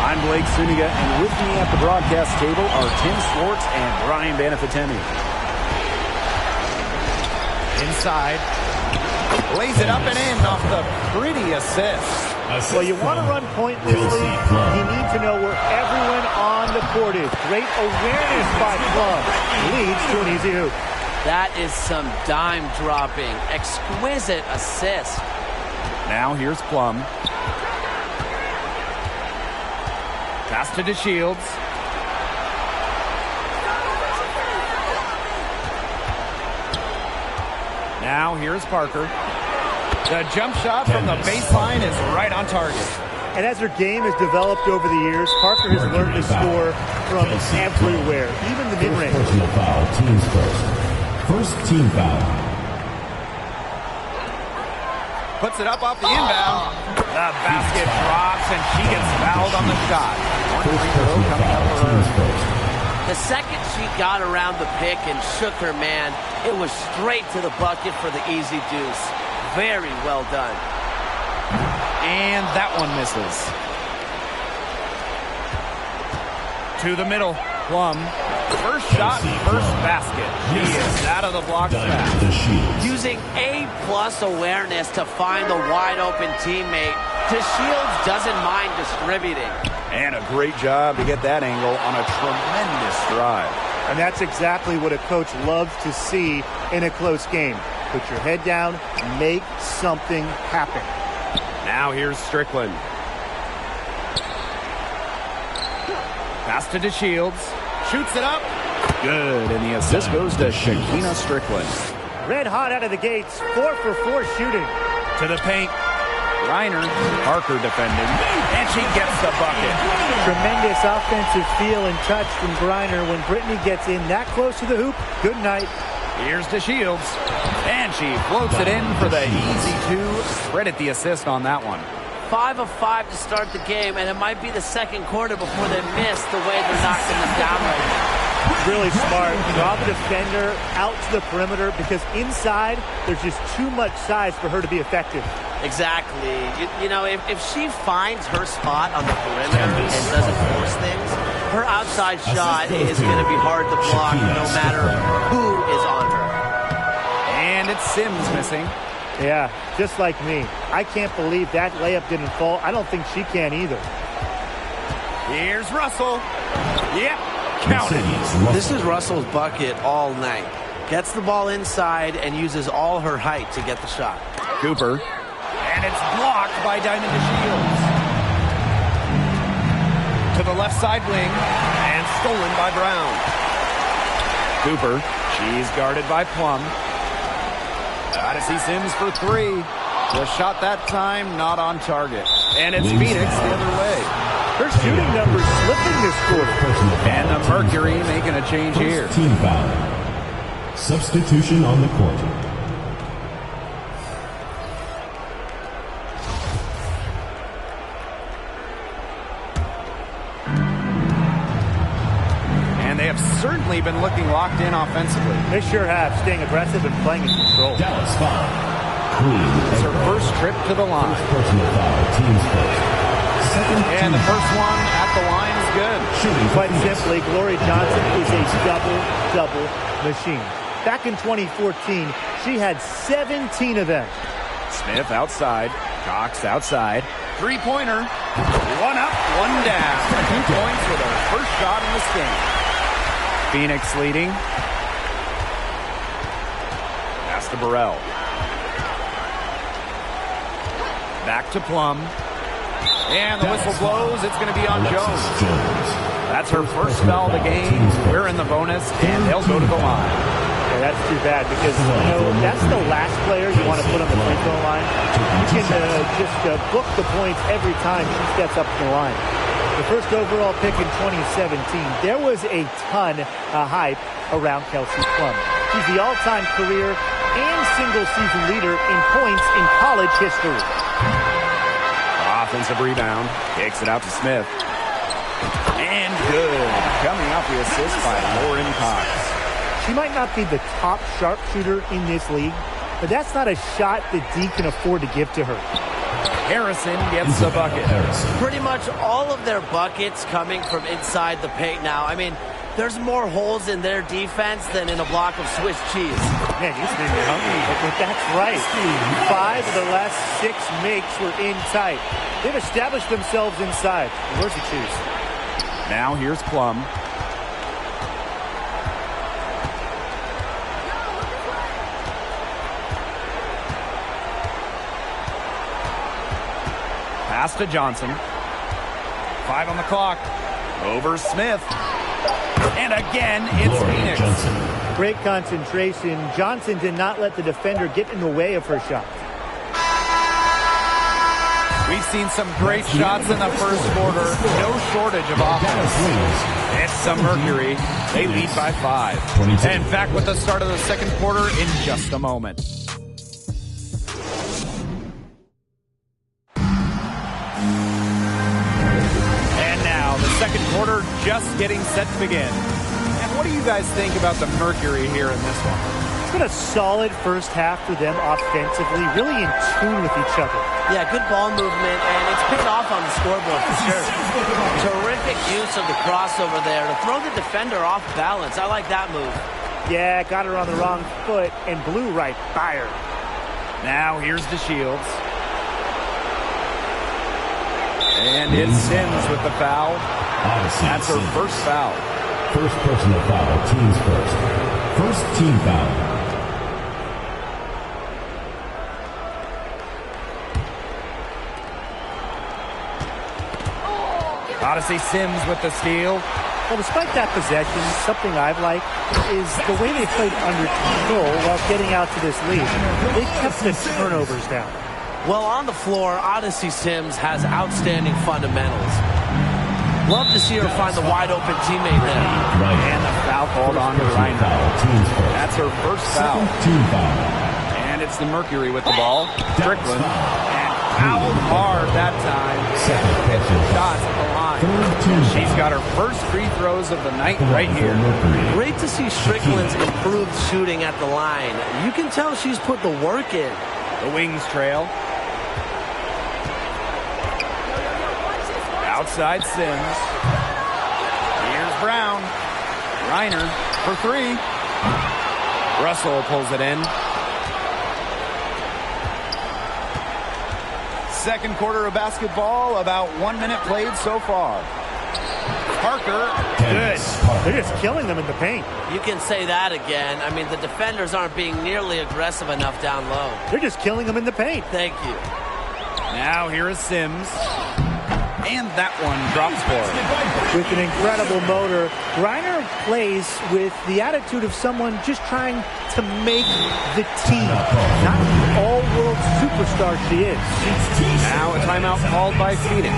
I'm Blake Suniga, and with me at the broadcast table are Tim Swartz and Brian Banafitemi. Inside. Lays it up and in off the pretty assist. Well, you want to run point this league, you need to know where everyone on the court is. Great awareness by Plum. Leads to an easy hoop. That is some dime dropping. Exquisite assist. Now here's Plum. Pass to DeShields. Now here's Parker. The jump shot from the baseline is right on target. And as her game has developed over the years, Parker has learned to score from everywhere, even the mid-range. Personal foul, teams first. First team foul. Puts it up off the inbound. The basket drops, and she gets fouled on the shot. One free throw coming up for her. The second she got around the pick and shook her man, it was straight to the bucket for the easy deuce. Very well done. And that one misses. To the middle. Plum. First shot, first basket. He is out of the block fast. Using A+ awareness to find the wide-open teammate, DeShields doesn't mind distributing. And a great job to get that angle on a tremendous drive. And that's exactly what a coach loves to see in a close game. Put your head down, make something happen. Now here's Strickland. Pass to DeShields. Shoots it up. Good, and the assist goes to Shakina Strickland. Red hot out of the gates, 4 for 4 shooting. To the paint. Reiner, Parker defending, and she gets the bucket. Tremendous offensive feel and touch from Griner. When Brittany gets in that close to the hoop, good night. Here's DeShields, and she floats it in for the easy 2. Credit the assist on that one. 5 of 5 to start the game, and it might be the second quarter before they miss the way they're knocking them down right now. Really smart. Draw the defender out to the perimeter because inside there's just too much size for her to be effective. Exactly. You know, if she finds her spot on the perimeter and doesn't force things, her outside shot is going to be hard to block no matter who is on her. And it's Sims missing. Yeah, just like me. I can't believe that layup didn't fall. I don't think she can either. Here's Russell. Yep, count it. This is Russell's bucket all night. Gets the ball inside and uses all her height to get the shot. Cooper. And it's blocked by Diamond DeShields. To the left side wing. And stolen by Brown. Cooper. She's guarded by Plum. Gotta see Sims for 3. The shot that time, not on target. And it's Phoenix the other way. Her shooting numbers slipping this quarter. And the Mercury making a change here. Team foul. Substitution on the court. Certainly been looking locked in offensively. They sure have, staying aggressive and playing in control. Dallas foul. Queen. It's her first trip to the line. First personal foul. Team's first. And the first one at the line is good. Quite simply, Glory Johnson is a double-double machine. Back in 2014, she had 17 of them. Smith outside. Cox outside. Three-pointer. 1 up, 1 down. 2 points with her first shot in this game. Phoenix leading. Pass to Burrell. Back to Plum. And the whistle blows. It's going to be on Jones. That's her first foul of the game. We're in the bonus, and they'll go to the line. Yeah, that's too bad because, you know, that's the last player you want to put on the free throw line. You can just book the points every time she steps up to the line. The first overall pick in 2017, there was a ton of hype around Kelsey Plum. She's the all-time career and single-season leader in points in college history. Offensive rebound. Kicks it out to Smith. And good. Coming off the assist by Lauren Cox. She might not be the top sharpshooter in this league, but that's not a shot that D can afford to give to her. Harrison gets the bucket. Pretty much all of their buckets coming from inside the paint now. I mean, there's more holes in their defense than in a block of Swiss cheese. Man, you made me hungry, but that's right. 5 of the last 6 makes were in tight. They've established themselves inside. Where's the cheese? Now here's Plum. Pass to Johnson. 5 on the clock. Over Smith. And again, it's Phoenix. Johnson. Great concentration. Johnson did not let the defender get in the way of her shot. We've seen some great shots in the first quarter. No shortage of offense. It's the Mercury. They lead by 5. And back with the start of the second quarter in just a moment. Second quarter just getting set to begin. And what do you guys think about the Mercury here in this one? It's been a solid first half for them offensively, really in tune with each other. Yeah, good ball movement, and it's paid off on the scoreboard for sure. Terrific use of the crossover there to throw the defender off balance. I like that move. Yeah, got her on the wrong foot and blew right by her. Now here's DeShields. And it's Sims with the foul. That's her first foul. First personal foul, team's first. First team foul. Odyssey Sims with the steal. Well, despite that possession, something I've liked is the way they played under control while getting out to this lead. They kept the turnovers down. Well, on the floor, Odyssey Sims has outstanding fundamentals. Love to see her find the wide-open teammate there. And the foul called on to Reiner. That's her first foul. Team foul. And it's the Mercury with the ball. Strickland. And fouled hard that time. Shots at the line. She's got her first free throws of the night right here. Great to see Strickland's improved shooting at the line. You can tell she's put the work in. The Wings trail. Outside Sims. Here's Brown. Reiner for three. Russell pulls it in. Second quarter of basketball, about 1 minute played so far. Parker, good. They're just killing them in the paint. You can say that again. I mean, the defenders aren't being nearly aggressive enough down low. They're just killing them in the paint. Thank you. Now here is Sims. And that one drops for her. With an incredible motor, Reiner plays with the attitude of someone just trying to make the team, not the all-world superstar she is. Now a timeout called by Phoenix.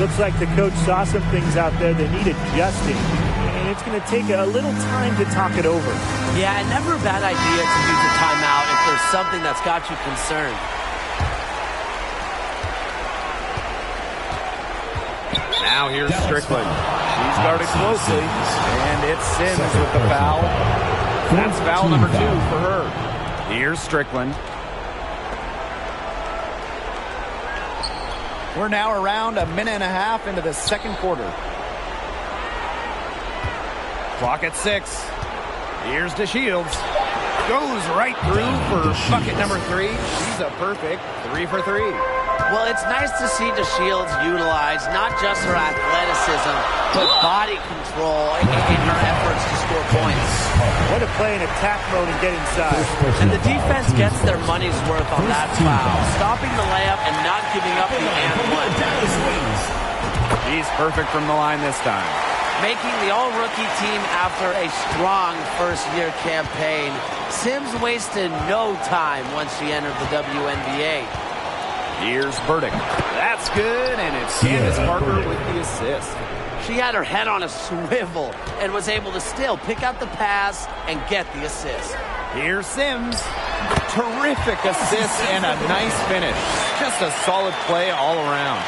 Looks like the coach saw some things out there that need adjusting, and it's going to take a little time to talk it over. Yeah, and never a bad idea to use a timeout if there's something that's got you concerned. Now here's Strickland. She's guarded closely, and it's Sims with the foul. That's foul number 2 for her. Here's Strickland. We're now around a minute and a half into the second quarter. Clock at 6. Here's DeShields. Goes right through for bucket number 3. She's a perfect 3 for 3. Well, it's nice to see DeShields utilize not just her athleticism, but body control in her efforts to score points. What a play in attack mode and get inside. And the defense gets their money's worth on that foul, stopping the layup and not giving up the and one. He's perfect from the line this time. Making the all-rookie team after a strong first-year campaign. Sims wasted no time once she entered the WNBA. Here's Burdick. That's good, and it's Candace Parker with the assist. She had her head on a swivel and was able to still pick out the pass and get the assist. Here's Sims. Terrific assist and a nice finish. Just a solid play all around.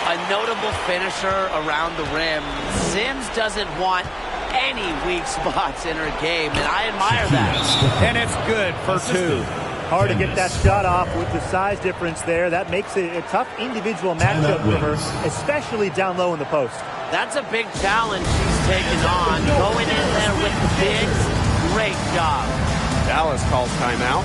A notable finisher around the rim. Sims doesn't want any weak spots in her game, and I admire that. And it's good for 2. Hard to get that shot off with the size difference there. That makes it a tough individual matchup for her, especially down low in the post. That's a big challenge she's taken on. Going in there with the bigs, great job. Dallas calls timeout.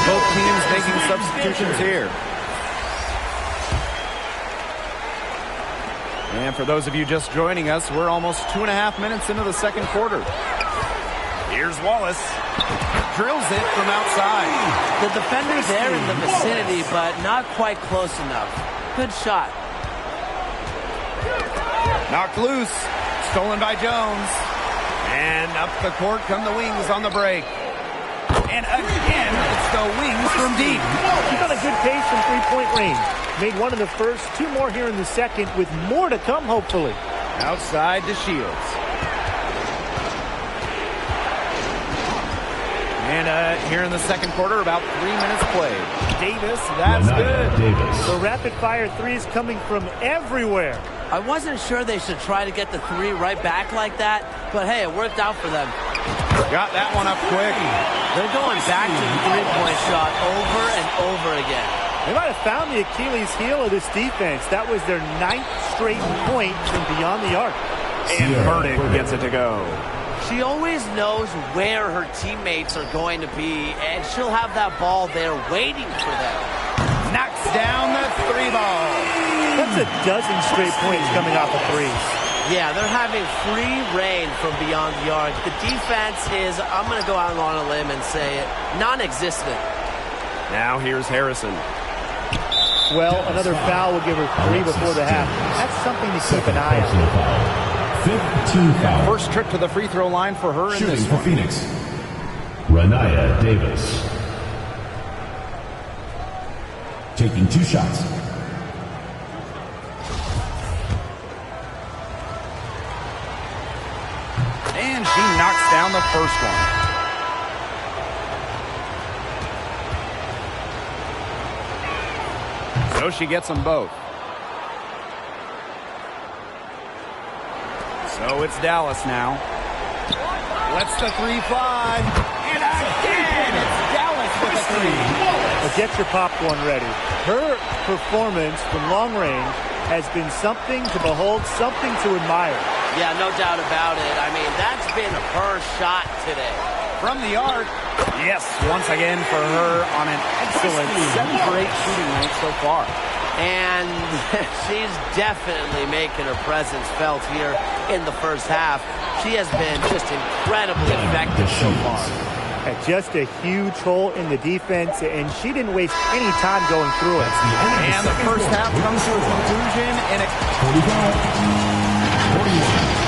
Both teams making substitutions here. And for those of you just joining us, we're almost 2.5 minutes into the second quarter. Here's Wallace. Drills it from outside. The defender there in the vicinity, but not quite close enough. Good shot. Knocked loose. Stolen by Jones. And up the court come the Wings on the break. And again, it's the Wings from deep. She's got a good pace from three-point range. Made one in the first, 2 more here in the second, with more to come, hopefully. Outside to Shields. And here in the second quarter, about 3 minutes played. Davis, that's good. So rapid-fire threes coming from everywhere. I wasn't sure they should try to get the 3 right back like that, but hey, it worked out for them. Got that one up quick. They're going back to the 3-point shot over and over again. They might have found the Achilles heel of this defense. That was their 9th straight point from beyond the arc. And Burdick gets it to go. She always knows where her teammates are going to be, and she'll have that ball there waiting for them. Knocks down the three ball. That's a dozen straight points coming off of threes. Yeah, they're having free reign from beyond the arc. The defense is, I'm going to go out on a limb and say it, non-existent. Now here's Harrison. Well, another foul will give her 3 before the half. That's something to keep an eye on. 15 foul. First trip to the free throw line for her in Shooting this for one. Phoenix, Renaya Davis. Taking 2 shots. And she knocks down the first one. So she gets them both. So it's Dallas now. Lets the three fly. And again, it's Dallas with a three. Well, get your popcorn ready. Her performance from long range has been something to behold, something to admire. Yeah, no doubt about it. I mean, that's been her shot today. From the arc. Yes, once again for her on an excellent 7 for 8 shooting night so far. And she's definitely making her presence felt here in the first half. She has been just incredibly effective so far. Just a huge hole in the defense, and she didn't waste any time going through it. And the first half comes to a conclusion in a 45-41.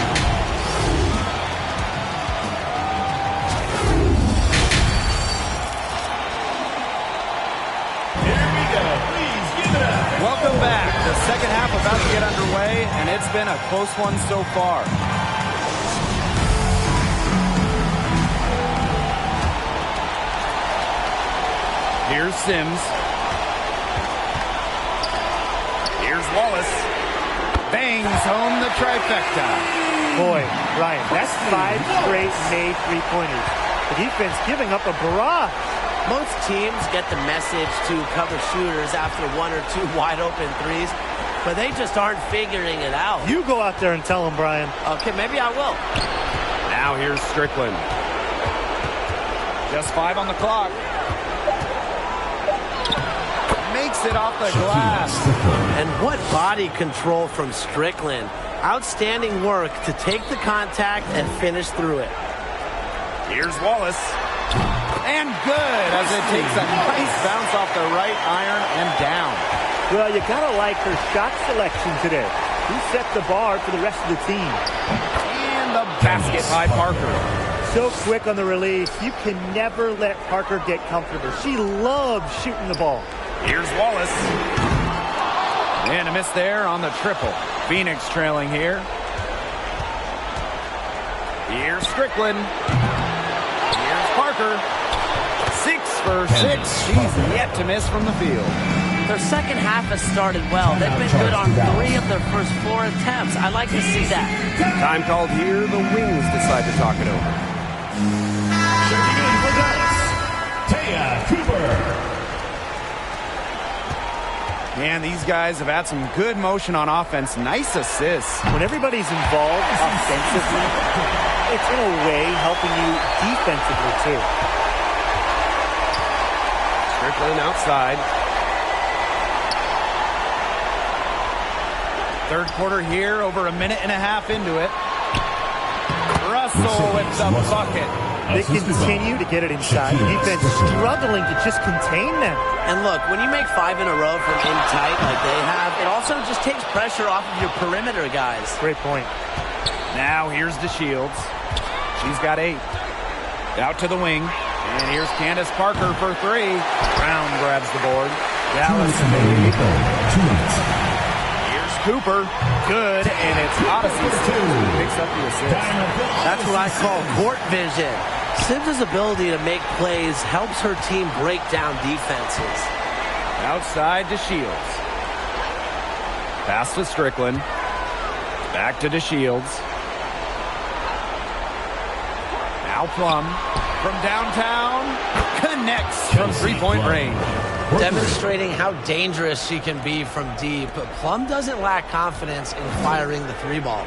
Welcome back. The second half about to get underway, and it's been a close one so far. Here's Sims. Here's Wallace. Bangs home the trifecta. Boy, Ryan, that's 5 straight made three-pointers. The defense giving up a barrage. Most teams get the message to cover shooters after 1 or 2 wide-open threes, but they just aren't figuring it out. You go out there and tell them, Brian. Okay, maybe I will. Now here's Strickland. Just 5 on the clock. Makes it off the glass. And what body control from Strickland. Outstanding work to take the contact and finish through it. Here's Wallace. And good as it takes a nice bounce off the right iron and down. Well, you gotta like her shot selection today. He set the bar for the rest of the team. And the basket by Parker. So quick on the release, you can never let Parker get comfortable. She loves shooting the ball. Here's Wallace. And a miss there on the triple. Phoenix trailing here. Here's Strickland. Here's Parker. 6 for 6. She's yet to miss from the field. Their second half has started well. They've been good on 3 of their first 4 attempts. I like to see that. Time called here. The Wings decide to talk it over. Checking in for Dallas, Taya Cooper. And these guys have had some good motion on offense. Nice assists. When everybody's involved offensively, it's in a way helping you defensively too. Strickland outside. Third quarter here, over a minute and a half into it. Russell with the bucket. They continue to get it inside. The defense struggling to just contain them. And look, when you make 5 in a row from in tight like they have, it also just takes pressure off of your perimeter guys. Great point. Now here's DeShields. She's got 8. Out to the wing. And here's Candace Parker for 3. Brown grabs the board. Dallas in the lead. 2 minutes. Here's Cooper. Good, and it's Odyssey who picks up the assist. That's what I call court vision. Sims' ability to make plays helps her team break down defenses. Outside to Shields. Pass to Strickland. Back to DeShields. Now Plum from downtown. Connects from three-point range. Demonstrating how dangerous she can be from deep. But Plum doesn't lack confidence in firing the 3 ball.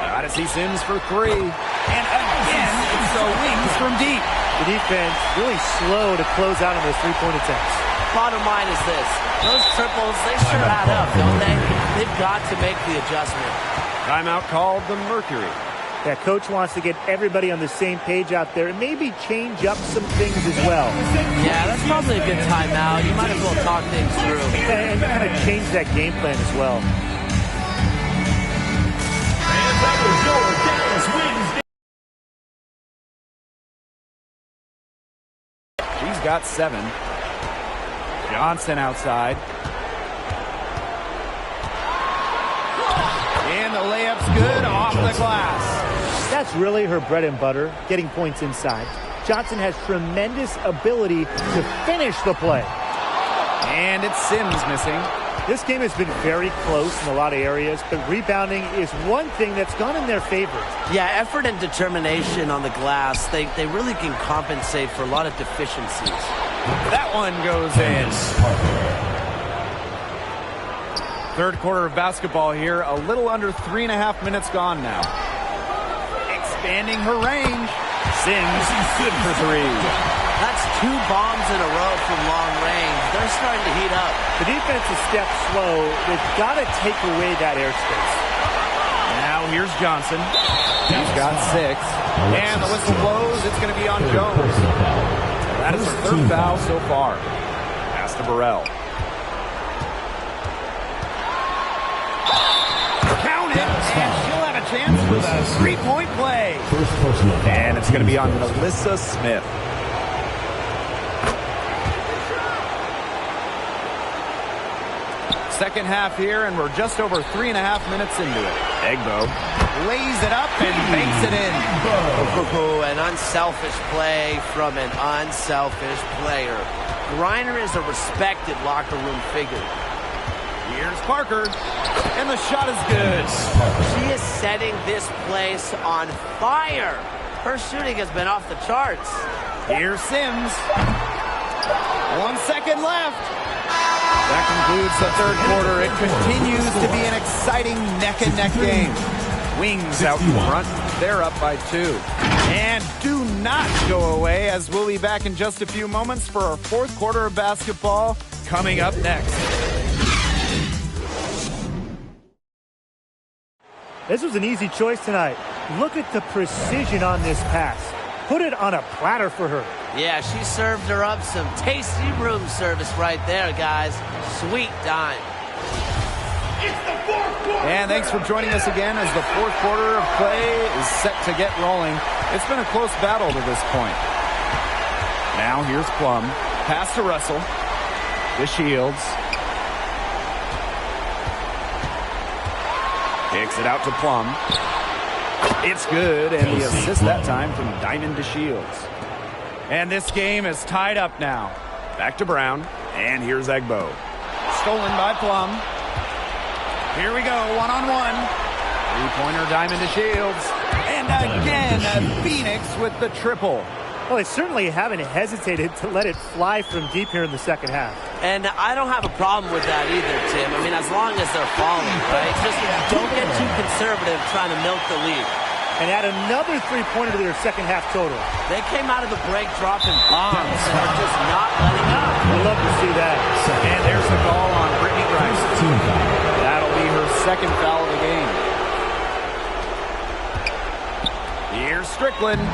Got Got to see Sims for three. And again, it's the wings from deep. The defense really slow to close out on those three-point attempts. Bottom line is this. Those triples, they sure add up, don't they? They've got to make the adjustment. Timeout called the Mercury. Yeah, coach wants to get everybody on the same page out there and maybe change up some things as well. Yeah, that's probably a good timeout. You might as well talk things through. And kind of change that game plan as well. And that was your Dallas Wings. She's got 7. Johnson outside. And the layup's good off the glass. That's really her bread and butter, getting points inside. Johnson has tremendous ability to finish the play. And it's Sims missing. This game has been very close in a lot of areas, but rebounding is one thing that's gone in their favor. Yeah, effort and determination on the glass, they really can compensate for a lot of deficiencies. That one goes in. Third quarter of basketball here. A little under 3.5 minutes gone now. Expanding her range. Sims good for three. That's 2 bombs in a row from long range. They're starting to heat up. The defense is step slow. They've got to take away that airspace. Now here's Johnson. He's got 6. And the whistle blows. It's going to be on Jones. That is her third foul so far. Pass to Burrell. Count it, and she'll have a chance with a 3-point play. And it's going to be on Melissa Smith. Second half here, and we're just over 3.5 minutes into it. Egbo lays it up and banks it in. Ooh, an unselfish play from an unselfish player. Griner is a respected locker room figure. Here's Parker, and the shot is good. She is setting this place on fire. Her shooting has been off the charts. Here's Sims. 1 second left. That concludes the third quarter. It continues to be an exciting neck-and-neck game. Wings out in front. They're up by 2. And do not go away, as we'll be back in just a few moments for our fourth quarter of basketball coming up next. This was an easy choice tonight. Look at the precision on this pass. Put it on a platter for her. Yeah, she served her up some tasty room service right there, guys. Sweet dime. And thanks for joining us again as the fourth quarter of play is set to get rolling. It's been a close battle to this point. Now here's Plum. Pass to Russell. To Shields. Kicks it out to Plum. It's good, and the assist that time from Diamond to Shields. And this game is tied up now. Back to Brown, and here's Egbo. Stolen by Plum. Here we go, one-on-one. Three-pointer Diamond to Shields. And again, Phoenix with the triple. Well, they certainly haven't hesitated to let it fly from deep here in the second half. And I don't have a problem with that either, Tim. I mean, as long as they're falling, right? Just don't get too conservative trying to milk the lead. And add another three-pointer to their second half total. They came out of the break dropping bombs and are just not letting up. We'd love to see that. And there's the call on Brittany Grice. That'll be her second foul of the game. Here's Strickland.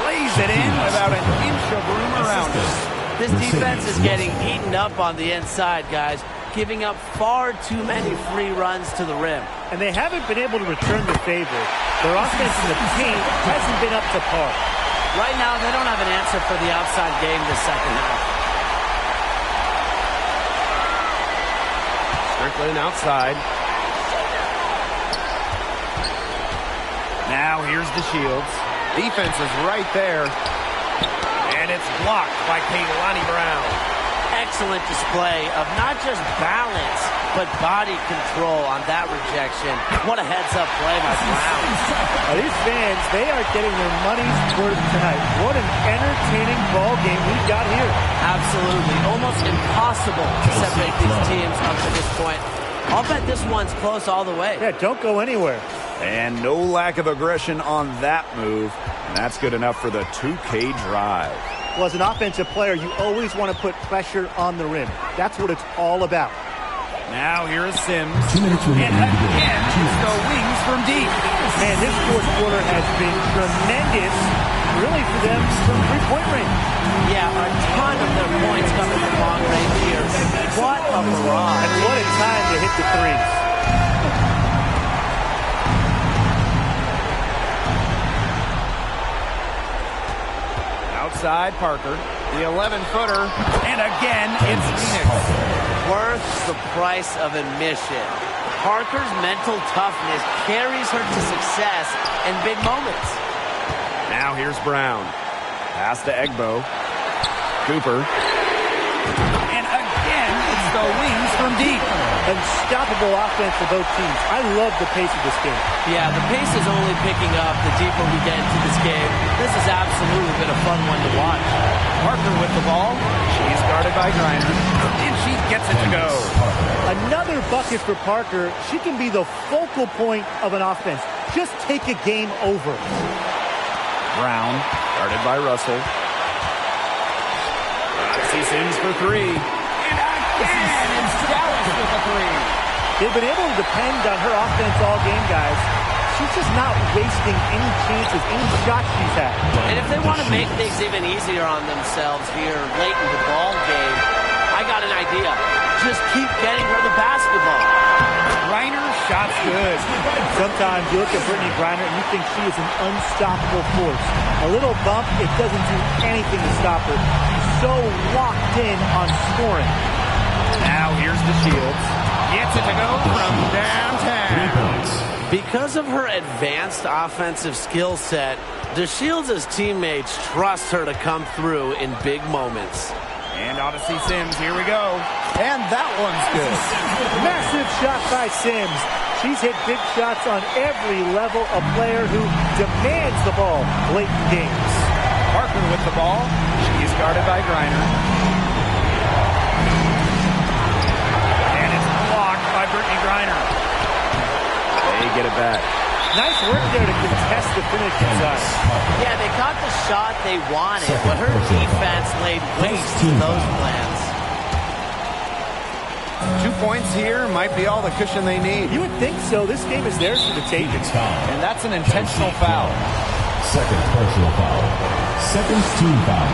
Lays it in without an inch of room around it. This defense is getting eaten up on the inside, guys. Giving up far too many free runs to the rim. And they haven't been able to return the favor. Their offense in the paint hasn't been up to par. Right now, they don't have an answer for the outside game this second half. Strickland outside. Now here's DeShields. Defense is right there. And it's blocked by Kaylani Brown. Excellent display of not just balance, but body control on that rejection. What a heads-up play by Brown. Now, these fans, they are getting their money's worth tonight. What an entertaining ball game we've got here. Absolutely. Almost impossible to separate these teams up to this point. I'll bet this one's close all the way. Yeah, don't go anywhere. And no lack of aggression on that move. And that's good enough for the 2K drive. Well, as an offensive player, you always want to put pressure on the rim. That's what it's all about. Now here is Sims. 2 minutes remaining. And again, the wings from deep. Man, this fourth quarter has been tremendous, really, for them from three-point range. Yeah, a ton of their points coming from long range here. What a barrage. And what a time to hit the threes. Outside Parker, the 11-footer, and again it's Phoenix. Worth the price of admission. Parker's mental toughness carries her to success in big moments. Now here's Brown. Pass to Egbo. Cooper. And again, it's the wings from deep. Unstoppable offense for both teams. I love the pace of this game. Yeah, the pace is only picking up the deeper we get into this game. This has absolutely been a fun one to watch. Parker with the ball. She's guarded by Griner. And she gets it to go. Another bucket for Parker. She can be the focal point of an offense. Just take a game over. Brown, guarded by Russell. See Sims for three. And again, it's Dallas with a three. They've been able to depend on her offense all game, guys. She's just not wasting any chances, any shots she's had. And if they want to make things even easier on themselves here late in the ball game, I got an idea. Just keep getting her the basketball. Griner's shot's good. Sometimes you look at Brittany Griner and you think she is an unstoppable force. A little bump, it doesn't do anything to stop her. She's so locked in on scoring. Now here's the Shields. Gets it to go from downtown. Because of her advanced offensive skill set, DeShields' teammates trust her to come through in big moments. And Odyssey Sims, here we go. And that one's good. Massive shot by Sims. She's hit big shots on every level, a player who demands the ball late in games. Parker with the ball. She's guarded by Griner. And it's blocked by Brittany Griner. They get it back. Nice work there to contest the finish inside. Yeah, they got the shot they wanted, but her defense laid waste to those plans. 2 points here might be all the cushion they need. You would think so. This game is theirs for the taking. And that's an intentional foul. Second personal foul. Second team foul.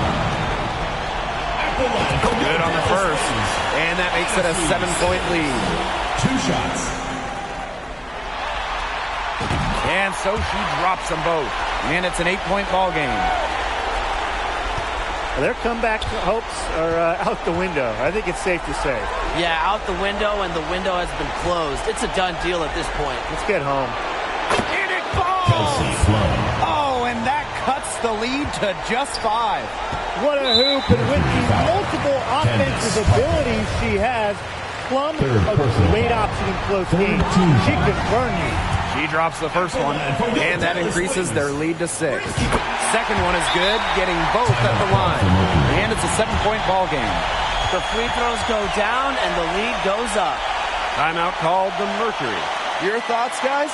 Good on the first. And that makes it a 7-point lead. 2 shots. And so she drops them both. And it's an 8-point ball game. Their comeback hopes are out the window. I think it's safe to say. Yeah, out the window, and the window has been closed. It's a done deal at this point. Let's get home. And it falls! Oh, and that cuts the lead to just 5. What a hoop, and with the multiple offensive abilities she has, Plum, a great option in close games. She can burn you. She drops the first one, and that increases their lead to 6. Second one is good, getting both at the line. And it's a 7-point ball game. The free throws go down, and the lead goes up. Timeout called the Mercury. Your thoughts, guys?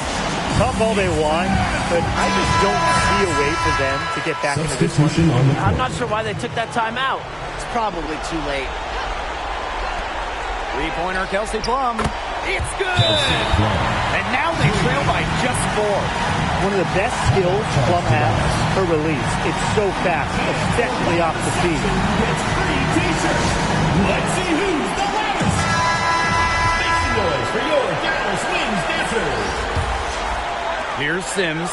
Talk all they want, but I just don't see a way for them to get back into this one. I'm not sure why they took that timeout. It's probably too late. Three-pointer, Kelsey Plum. It's good! And now they trail by just 4. One of the best skills Plum has, her release. It's so fast, especially off the feet. It's free t-shirts. Let's see who's the loudest. Make some noise for your Dallas Wings dancers. Here's Sims.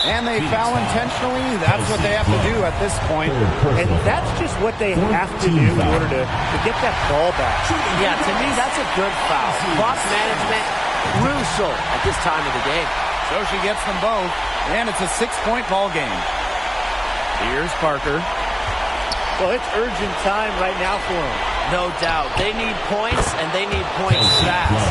And they foul intentionally. That's what they have to do at this point. And that's just what they have to do in order to get that ball back. Yeah, to me, that's a good foul. Clock management, crucial at this time of the game. So she gets them both, and it's a 6-point ball game. Here's Parker. Well, it's urgent time right now for them. No doubt. They need points, and they need points fast.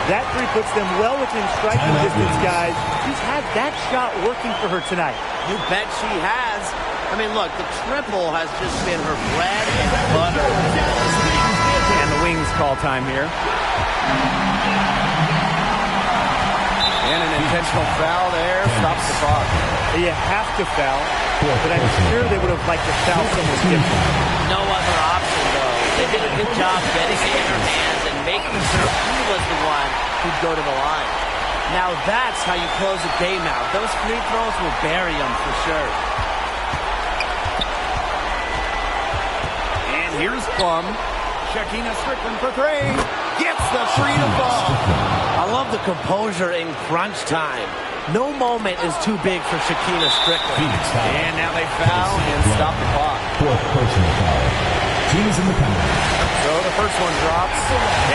That three puts them well within striking distance, guys. She's had that shot working for her tonight. You bet she has. I mean, look, the triple has just been her bread and butter. And the Wings call time here. And an unintentional foul there. Stops the clock. You have to foul, but I'm sure they would have liked to foul someone different. No other option, though. They did a good job getting it in her hands and making sure he was the one who'd go to the line. Now that's how you close a game out. Those free throws will bury them for sure. And here's Plum. Shakina Strickland for three. Gets the freedom ball. I love the composure in crunch time. No moment is too big for Shakina Strickland. And now they foul and stop the clock. Fourth personal foul. Team is in the penalty. So the first one drops,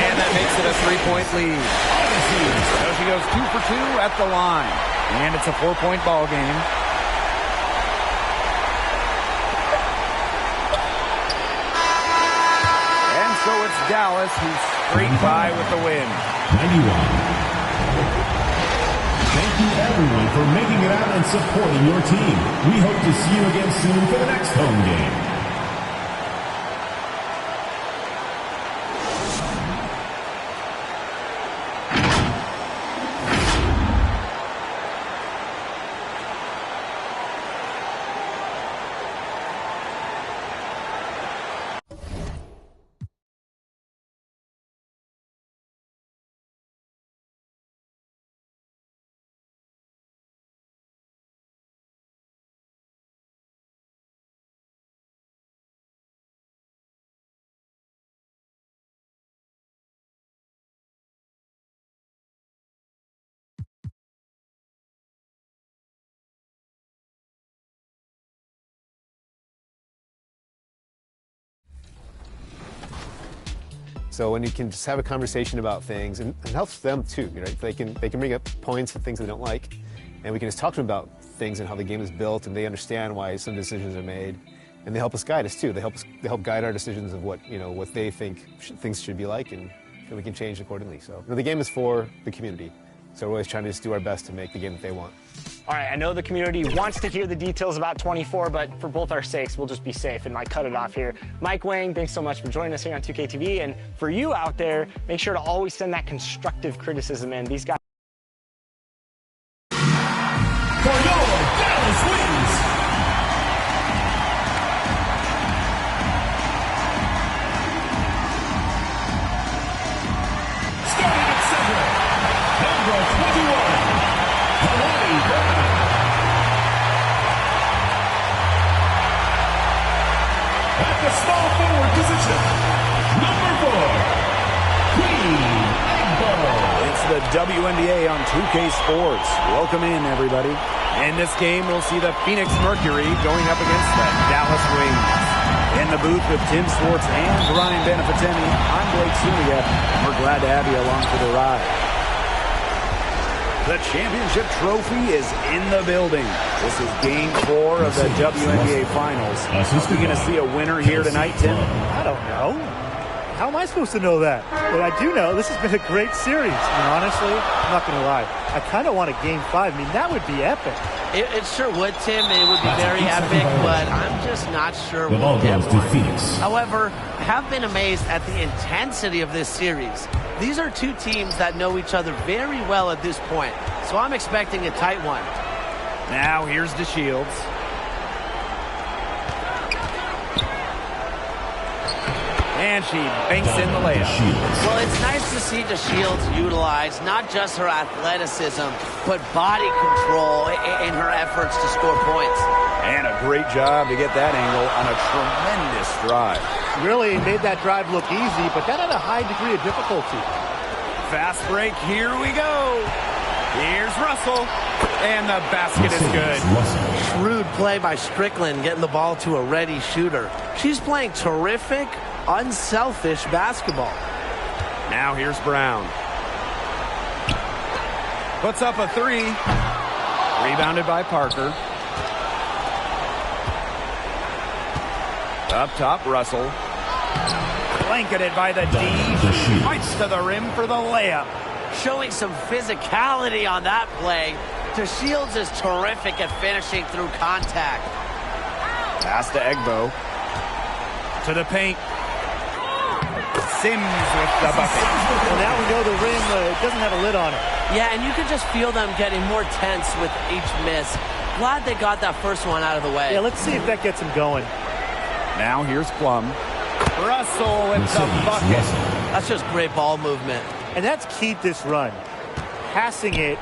and that makes it a 3-point lead. So she goes 2 for 2 at the line. And it's a 4-point ball game. And so it's Dallas who's straight by with the win. 91. Thank you, everyone, for making it out and supporting your team. We hope to see you again soon for the next home game. So when you can just have a conversation about things, and it helps them too, right? They can bring up points and things they don't like, and we can just talk to them about things and how the game is built, and they understand why some decisions are made, and they help us guide us too. They help guide our decisions of what they think things should be like, and we can change accordingly. So the game is for the community, so we're always trying to just do our best to make the game that they want. All right, I know the community wants to hear the details about 24, but for both our sakes, we'll just be safe and might cut it off here. Mike Wang, thanks so much for joining us here on 2K TV. And for you out there, make sure to always send that constructive criticism in. These guys. For your Dallas Wings. Starting at center, number 21, Hawaii Brown. At the small forward position, number 4, Queen Egbo. It's the WNBA on 2K Sports. Welcome in, everybody. In this game, we'll see the Phoenix Mercury going up against the Dallas Wings. In the booth with Tim Swartz and Ryan Beneficenti, I'm Blake Sunia. We're glad to have you along for the ride. The championship trophy is in the building. This is Game 4 of the WNBA Finals. Are we going to see a winner here tonight, Tim? I don't know. How am I supposed to know that? But I do know this has been a great series. And honestly, I'm not going to lie. I kind of want a Game 5. I mean, that would be epic. It sure would, Tim. It would be very epic, but I'm just not sure The ball we'll get goes to one. Phoenix. However, I have been amazed at the intensity of this series. These are two teams that know each other very well at this point, so I'm expecting a tight one. Now here's DeShields. And she banks in the layup. Well, it's nice to see DeShields utilize not just her athleticism, but body control in her efforts to score points. And a great job to get that angle on a tremendous drive. Really made that drive look easy, but that had a high degree of difficulty. Fast break, here we go. Here's Russell, and the basket is good. Shrewd play by Strickland, getting the ball to a ready shooter. She's playing terrific, unselfish basketball. Now here's Brown. Puts up a three. Rebounded by Parker. Up top, Russell. Blanketed by the D. She fights to the rim for the layup. Showing some physicality on that play. DeShields is terrific at finishing through contact. Pass to Egbo. To the paint. Sims with the bucket. Well, now we know the rim doesn't have a lid on it. Yeah, and you can just feel them getting more tense with each miss. Glad they got that first one out of the way. Yeah, let's see if that gets him going. Now here's Plum. Russell with the bucket. That's just great ball movement. And that's keyed this run. Passing it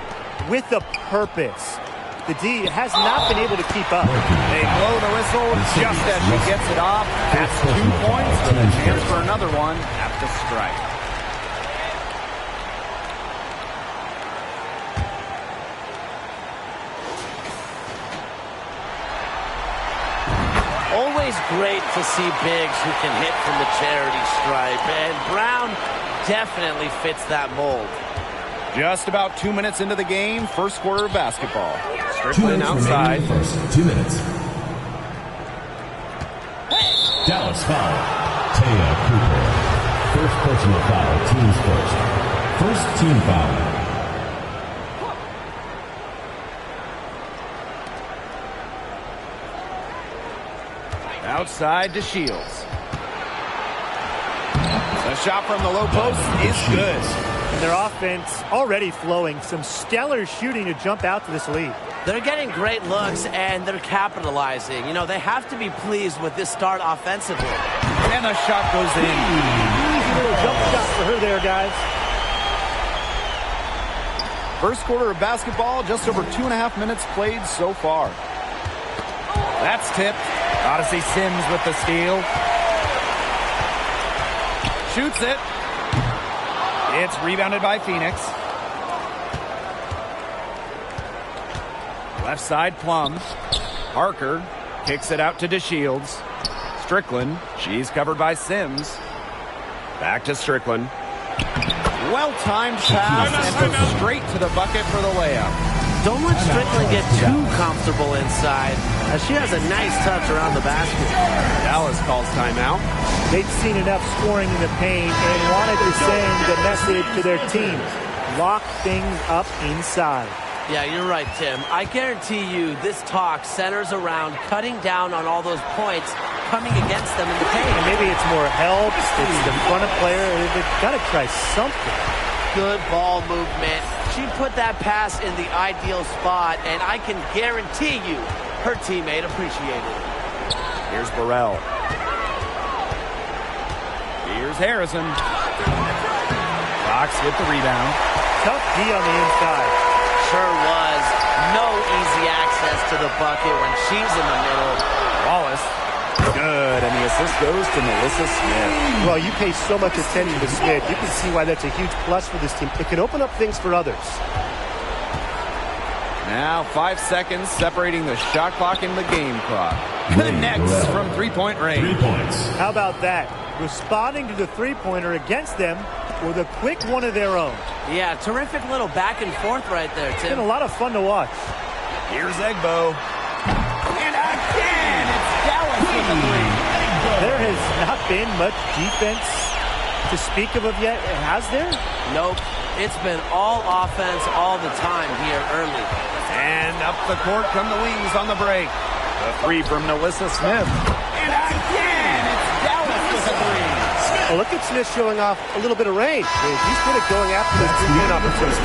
with a purpose. The D has not been able to keep up. They blow the whistle just as she gets it off. That's 2 points with a chance for another one at the strike. Always great to see bigs who can hit from the charity stripe, and Brown definitely fits that mold. Just about 2 minutes into the game, first quarter of basketball. Strickland outside. First 2 minutes. Dallas foul. Taya Cooper. First personal foul. Teams first. First team foul. Outside to Shields. The shot from the low post is good. And their offense already flowing. Some stellar shooting to jump out to this lead. They're getting great looks, and they're capitalizing. You know, they have to be pleased with this start offensively. And the shot goes in. Easy little jump shot for her there, guys. First quarter of basketball, just over 2.5 minutes played so far. That's tipped. Odyssey Sims with the steal. Shoots it. It's rebounded by Phoenix. Left side, Plum. Parker kicks it out to DeShields. Strickland, she's covered by Sims. Back to Strickland. Well-timed pass and goes straight to the bucket for the layup. Don't let Strickland get too comfortable inside, as she has a nice touch around the basket. Dallas calls timeout. They've seen enough scoring in the paint and wanted to send the message to their team. Lock things up inside. Yeah, you're right, Tim. I guarantee you this talk centers around cutting down on all those points coming against them in the paint. And maybe it's more help, it's the front of player. They've got to try something. Good ball movement. She put that pass in the ideal spot, and I can guarantee you her teammate appreciated it. Here's Burrell. Here's Harrison. Fox with the rebound. Tough D on the inside. Sure was. No easy access to the bucket when she's in the middle. Wallace. Good, and the assist goes to Melissa Smith. Well, you pay so much attention to Smith. You can see why that's a huge plus for this team. It can open up things for others. Now 5 seconds separating the shot clock and the game clock. Connects from three-point range. 3 points. How about that? Responding to the three-pointer against them with a quick one of their own. Yeah, terrific little back and forth right there, It's Tim. been a lot of fun to watch. Here's Egbo. And again, it's Dallas with the three. There has not been much defense to speak of yet, has there? Nope. It's been all offense all the time here early. And up the court come the Wings on the break. The three from Melissa Smith. And again, it's Dallas with a three. Well, look at Smith showing off a little bit of range. He's good at going after those three-point opportunities.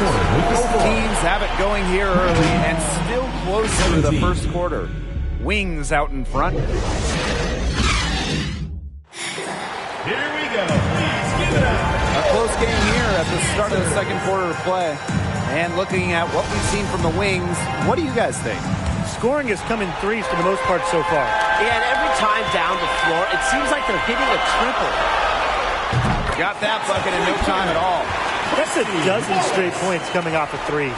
Both teams have it going here early and still close through the first quarter. Wings out in front. Here we go. Please give it up. A close game here at the start of the second quarter of play. And looking at what we've seen from the Wings, what do you guys think? Scoring has come in threes for the most part so far. Yeah, and every time down the floor, it seems like they're hitting a triple. Got that bucket in no time at all. That's a dozen straight points coming off of threes.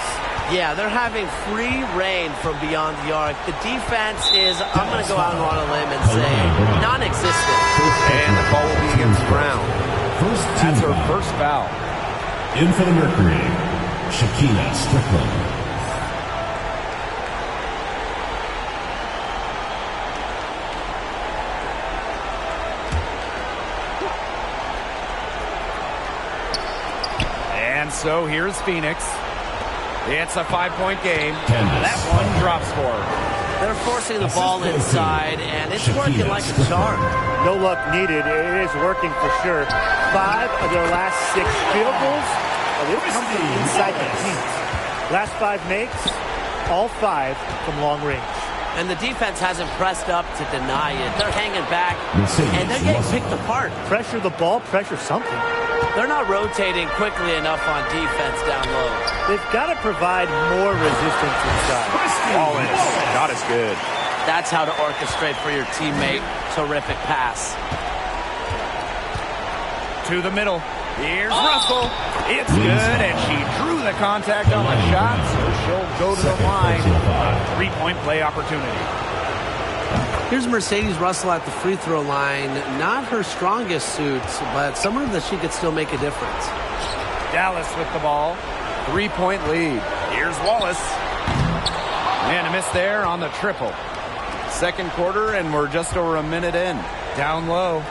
Yeah, they're having free reign from beyond the arc. The defense is, I'm going to go out on a limb and say, non-existent. And the call will be against Brown. First team That's her foul. first foul. In for the Mercury, Shakina Strickland. And so here's Phoenix. It's a 5-point game. Candace. That one drops for her. They're forcing the ball inside, and it's working like a charm. No luck needed. It is working for sure. 5 of their last 6 field goals This comes from inside the paint. Last 5 makes, all 5 from long range. And the defense hasn't pressed up to deny it. They're hanging back, and they're getting picked apart. Pressure the ball, pressure something. They're not rotating quickly enough on defense down low. They've got to provide more resistance inside. Wallace, shot is good. That's how to orchestrate for your teammate. Terrific pass. To the middle. Here's Russell. It's good, and she drew the contact on the shot, so she'll go to the line. A 3-point play opportunity. Here's Mercedes Russell at the free throw line. Not her strongest suit, but somewhere that she could still make a difference. Dallas with the ball. 3-point lead. Here's Wallace. And a miss there on the triple. Second quarter, and we're just over a minute in. Down low.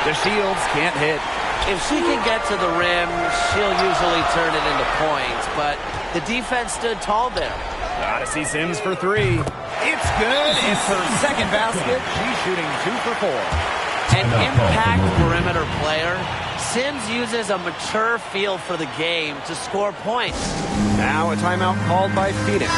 The Shields can't hit. If she can get to the rim, she'll usually turn it into points, but the defense stood tall there. Odyssey Sims for 3. It's good. It's her second basket. She's shooting 2 for 4. An impact perimeter player. Sims uses a mature feel for the game to score points. Now a timeout called by Phoenix.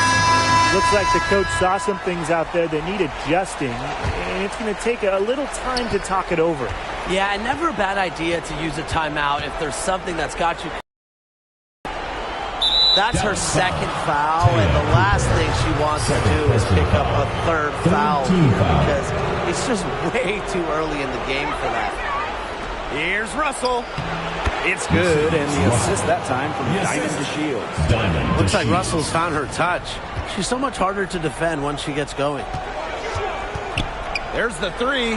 Looks like the coach saw some things out there that need adjusting, and it's going to take a little time to talk it over. Yeah, and never a bad idea to use a timeout if there's something that's got you. That's her second foul, and the last thing she wants to do is pick up a third foul because it's just way too early in the game for that. Here's Russell. It's good, and the assist that time from Diamond DeShields. Looks like Russell's found her touch. She's so much harder to defend once she gets going. There's the 3.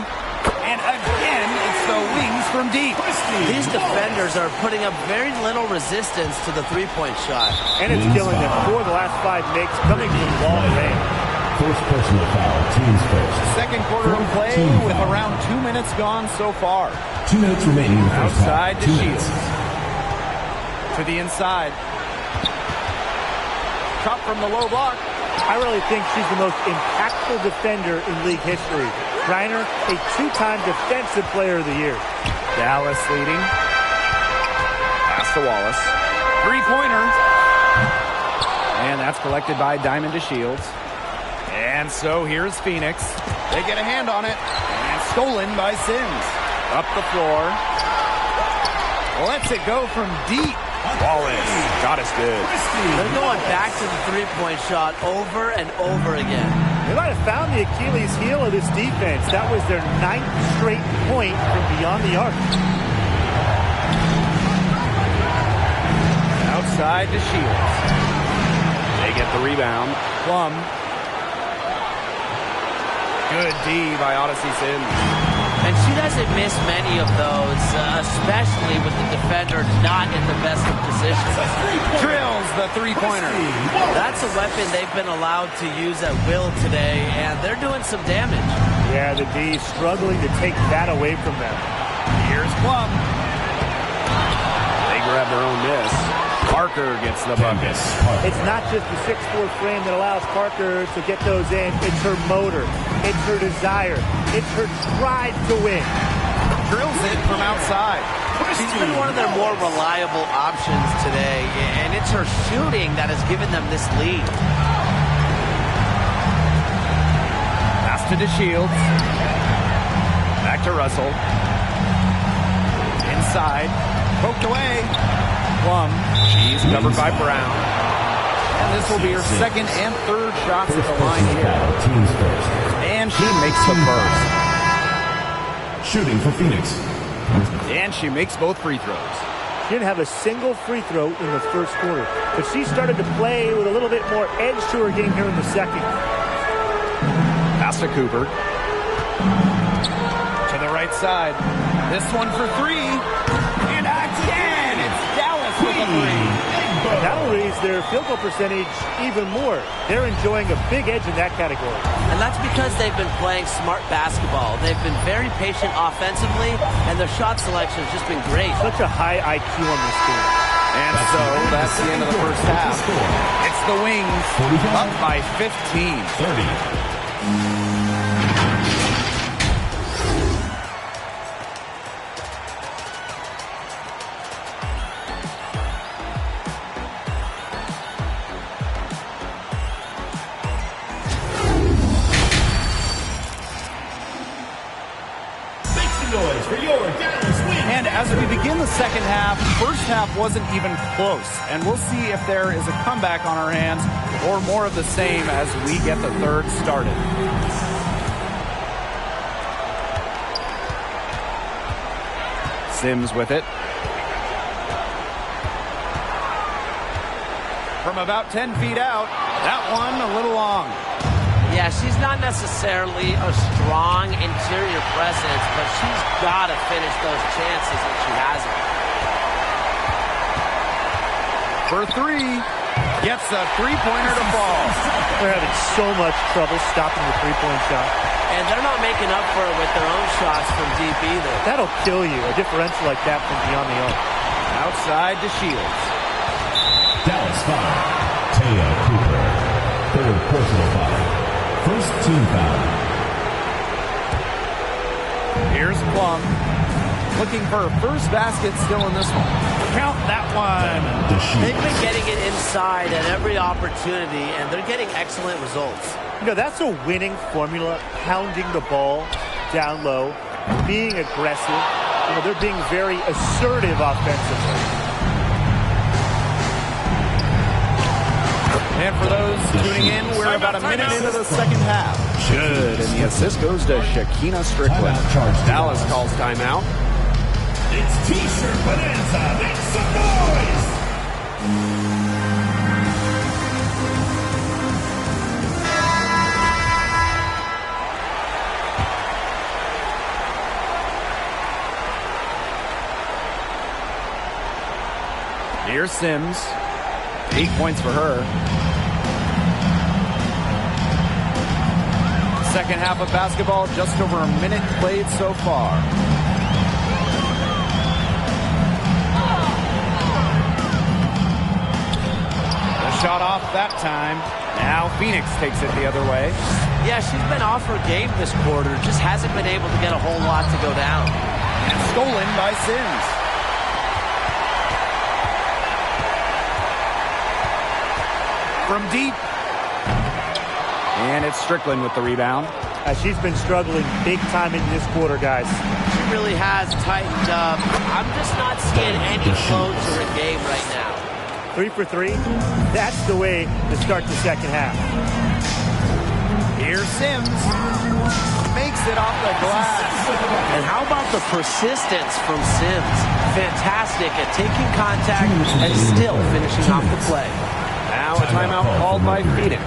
And again, it's the wings from deep. These defenders are putting up very little resistance to the three-point shot. And it's killing them. 4 of the last 5 makes coming from long range. First personal foul, teams first. Second quarter of play with around 2 minutes gone so far. 2 minutes remaining in the first Outside half. to Shields. To the inside. Cut from the low block. I really think she's the most impactful defender in league history. Reiner, a 2-time defensive player of the year. Dallas leading. Pass to Wallace. 3-pointer. And that's collected by Diamond DeShields. And so here's Phoenix. They get a hand on it. And stolen by Sims. Up the floor. Lets it go from deep. Wallace. Shot is good. They're going back to the three-point shot over and over again. They might have found the Achilles heel of this defense. That was their 9th straight point from beyond the arc. Outside to Shields. They get the rebound. Plum. Good D by Odyssey Sims. And she doesn't miss many of those, especially with the defender not in the best of positions. Drills the three-pointer. That's a weapon they've been allowed to use at will today, and they're doing some damage. Yeah, the D struggling to take that away from them. Here's Plum. They grab their own miss. Parker gets the bucket. It's not just the 6'4" frame that allows Parker to get those in. It's her motor. It's her desire. It's her drive to win. Drills it from outside. She's been one of their more reliable options today, and it's her shooting that has given them this lead. Pass to DeShields. Back to Russell. Inside. Poked away. Plum. She's covered by Brown. And this will be her second and third shots at the line here. Teams first. And she makes the first. Shooting for Phoenix. And she makes both free throws. She didn't have a single free throw in the first quarter, but she started to play with a little bit more edge to her game here in the second. Pass to Cooper. To the right side. This one for 3. And again, it's Dallas with a 3. That'll raise their field goal percentage even more. They're enjoying a big edge in that category. And that's because they've been playing smart basketball. They've been very patient offensively, and their shot selection has just been great. Such a high IQ on this team. And so that's the end of the first half. It's the Wings up by 15. 30. begin the second half. First half wasn't even close, and we'll see if there is a comeback on our hands or more of the same as we get the third started. Sims with it. From about 10 feet out, that one a little long. Yeah, she's not necessarily a strong interior presence, but she's got to finish those chances if she hasn't. For three, gets a three-pointer to fall. They're having so much trouble stopping the three-point shot. And they're not making up for it with their own shots from deep either. That'll kill you, a differential like that from beyond the arc. Outside to Shields. Dallas foul. Taya Cooper. Third personal foul. First team foul. Here's Plum. Looking for her first basket still in this one. Count that one. They've been getting it inside at every opportunity, and they're getting excellent results. You know, that's a winning formula, pounding the ball down low, being aggressive. You know, they're being very assertive offensively. And for those tuning in, we're about a minute into the second half. Good, and the assist goes to Shekinna Strickland. Dallas calls timeout. It's T-shirt bonanza. Make some noise. Here's Sims. 8 points for her. Second half of basketball, just over a minute played so far. The shot off that time. Now Phoenix takes it the other way. Yeah, she's been off her game this quarter. Just hasn't been able to get a whole lot to go down. And stolen by Sims. From deep. And it's Strickland with the rebound. She's been struggling big time in this quarter, guys. She really has tightened up. I'm just not seeing any flow to her game right now. 3 for 3. That's the way to start the second half. Here's Sims. Makes it off the glass. And how about the persistence from Sims? Fantastic at taking contact and still finishing off the play. Now a timeout called by Phoenix.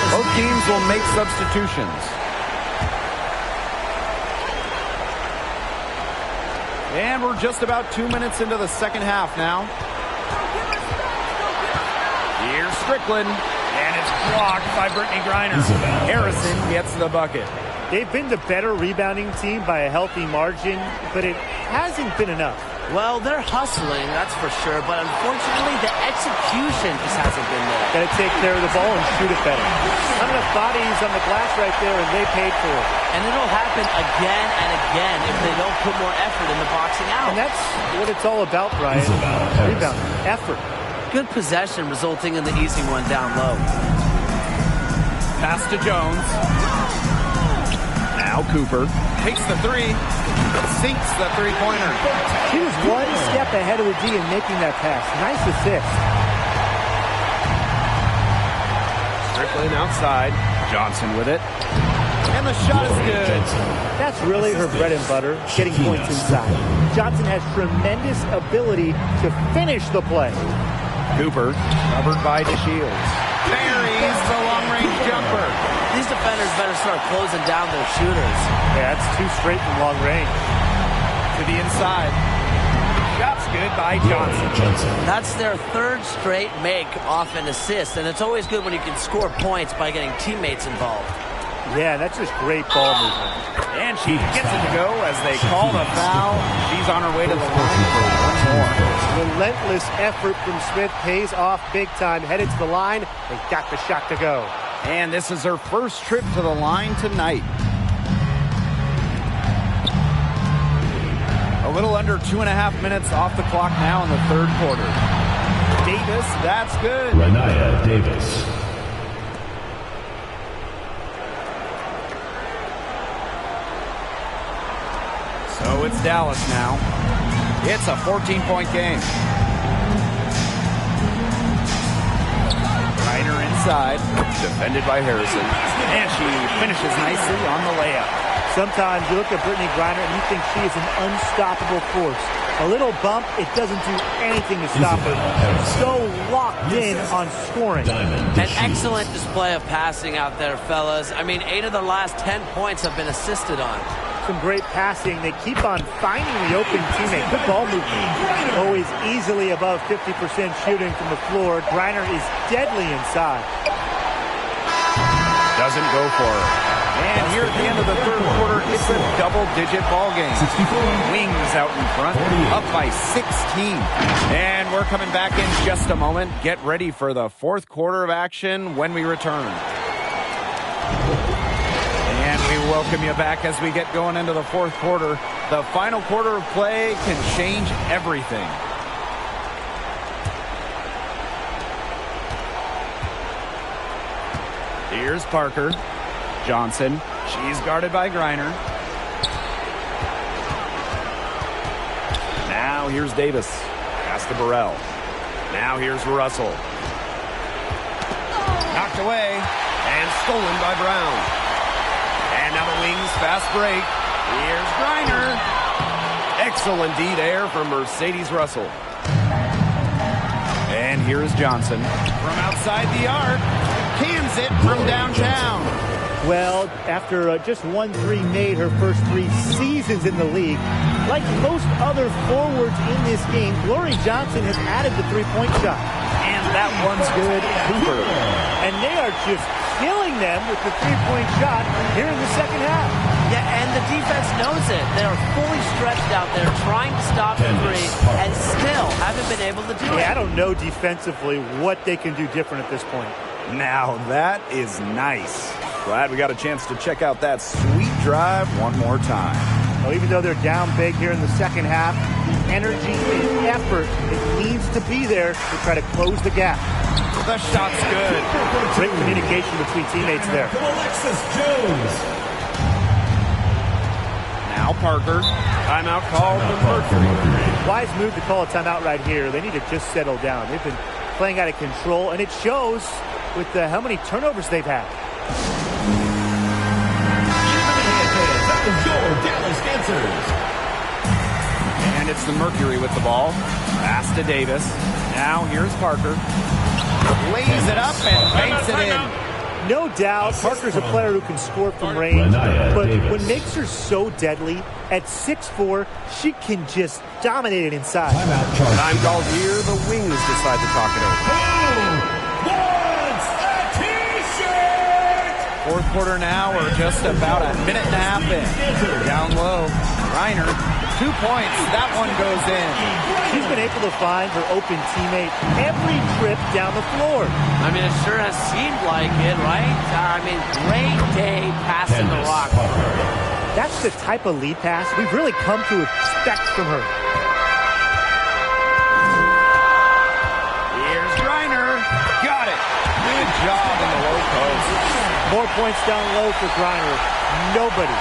Both teams will make substitutions. And we're just about 2 minutes into the second half now. Here's Strickland. And it's blocked by Brittany Griner. Harrison gets the bucket. They've been the better rebounding team by a healthy margin, but it hasn't been enough. Well, they're hustling, that's for sure, but unfortunately the execution just hasn't been there. Got to take care of the ball and shoot it better. Not enough bodies on the glass right there, and they paid for it. And it'll happen again and again if they don't put more effort into boxing out. And that's what it's all about, Brian. Rebound, effort. Good possession resulting in the easy one down low. Pass to Jones. Now Cooper takes the three, sinks the three-pointer. She was one step ahead of the D in making that pass. Nice assist. Strickland outside. Johnson with it. And the shot is good. That's really her bread and butter, getting points inside. Johnson has tremendous ability to finish the play. Cooper, covered by DeShields. Buries the long-range jumper. These defenders better start closing down their shooters. Yeah, that's 2 straight from long range. To the inside. Shot's good by Johnson. That's their 3rd straight make off an assist, and it's always good when you can score points by getting teammates involved. Yeah, that's just great ball movement. And she gets it to go as they call the foul. She's on her way to the line for one more. Relentless effort from Smith pays off big time. Headed to the line and got the shot to go. And this is her first trip to the line tonight. A little under 2.5 minutes off the clock now in the third quarter. Davis, that's good. Renaya Davis. So it's Dallas now. It's a 14-point game. Reiner inside, defended by Harrison. And she finishes nicely on the layup. Sometimes you look at Brittany Griner and you think she is an unstoppable force. A little bump, it doesn't do anything to stop her. So locked in on scoring. An excellent display of passing out there, fellas. I mean, 8 of the last 10 points have been assisted on. Some great passing. They keep on finding the open teammate. Good ball movement. Always easily above 50% shooting from the floor. Griner is deadly inside. Doesn't go for her. And here at the end of the third quarter, it's a double-digit ball game. Wings out in front, up by 16. And we're coming back in just a moment. Get ready for the fourth quarter of action when we return. And we welcome you back as we get going into the fourth quarter. The final quarter of play can change everything. Here's Parker. Johnson. She's guarded by Griner. Now here's Davis. Pass to Burrell. Now here's Russell. Knocked away and stolen by Brown. And now the Wings fast break. Here's Griner. Excellent D there from Mercedes Russell. And here's Johnson from outside the arc. Cans it from downtown. Well, after just 1-3 made her first 3 seasons in the league, like most other forwards in this game, Glory Johnson has added the three-point shot. And that one's good. Cooper. And they are just killing them with the three-point shot here in the second half. Yeah, and the defense knows it. They are fully stretched out there trying to stop the three and still haven't been able to do it. I don't know defensively what they can do different at this point. Now that is nice. Glad we got a chance to check out that sweet drive one more time. Well, even though they're down big here in the second half, the energy and effort it needs to be there to try to close the gap. The shot's good. Great communication between teammates there. Now Parker. Timeout called for Mercury. Wise move to call a timeout right here. They need to just settle down. They've been playing out of control, and it shows with how many turnovers they've had. Your Dallas answers. And it's the Mercury with the ball. Pass to Davis. Now here's Parker. Lays it up and banks it in. No doubt, Parker's a player who can score from range, but what makes her so deadly, at 6'4", she can just dominate it inside. Time called here. The Wings decide to talk it over. Fourth quarter now, we're just about a minute and a half in. Down low, Griner, 2 points, that one goes in. She's been able to find her open teammate every trip down the floor. I mean, it sure has seemed like it, right? I mean, great day passing the rock. That's the type of lead pass we've really come to expect from her. Here's Griner, got it. Good job in the low post. More points down low for Griner. Nobody,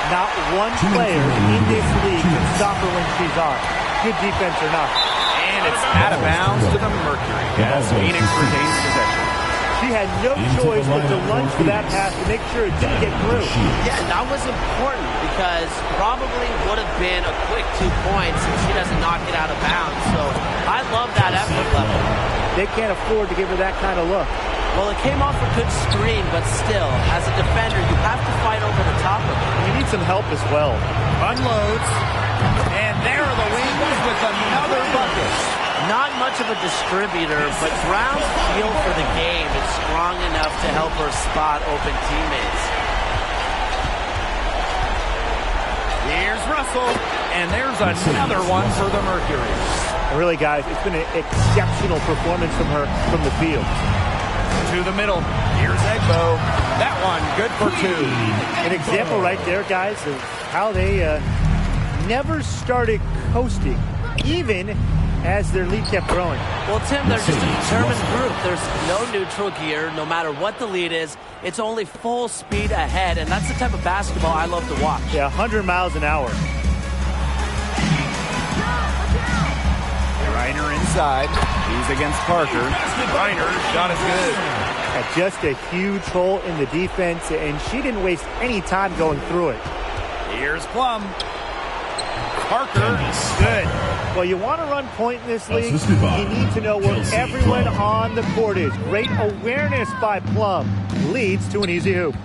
not one player in this league can stop her when she's on. Good defense or not. And it's out of bounds to the Mercury as Phoenix retains possession. She had no choice but to lunge for that pass to make sure it didn't get through. Yeah, that was important because probably would have been a quick 2 points if she doesn't knock it out of bounds. So I love that effort level. They can't afford to give her that kind of look. Well, it came off a good screen, but still, as a defender, you have to fight over the top of it. You need some help as well. Unloads, and there are the Wings with another bucket. Not much of a distributor, but Brown's feel for the game is strong enough to help her spot open teammates. Here's Russell, and there's another one for the Mercury. Really, guys, it's been an exceptional performance from her from the field. To the middle. Here's Egbo. That one, good for 2. An example right there, guys, of how they never started coasting, even as their lead kept growing. Well, Tim, they're just a determined group. There's no neutral gear. No matter what the lead is, it's only full speed ahead, and that's the type of basketball I love to watch. Yeah, 100 miles an hour. Reiner inside. He's against Parker. Reiner's shot is good. Just a huge hole in the defense, and she didn't waste any time going through it. Here's Plum. Parker, good. Well, you want to run point in this league, you need to know where everyone on the court is. Great awareness by Plum. Leads to an easy hoop.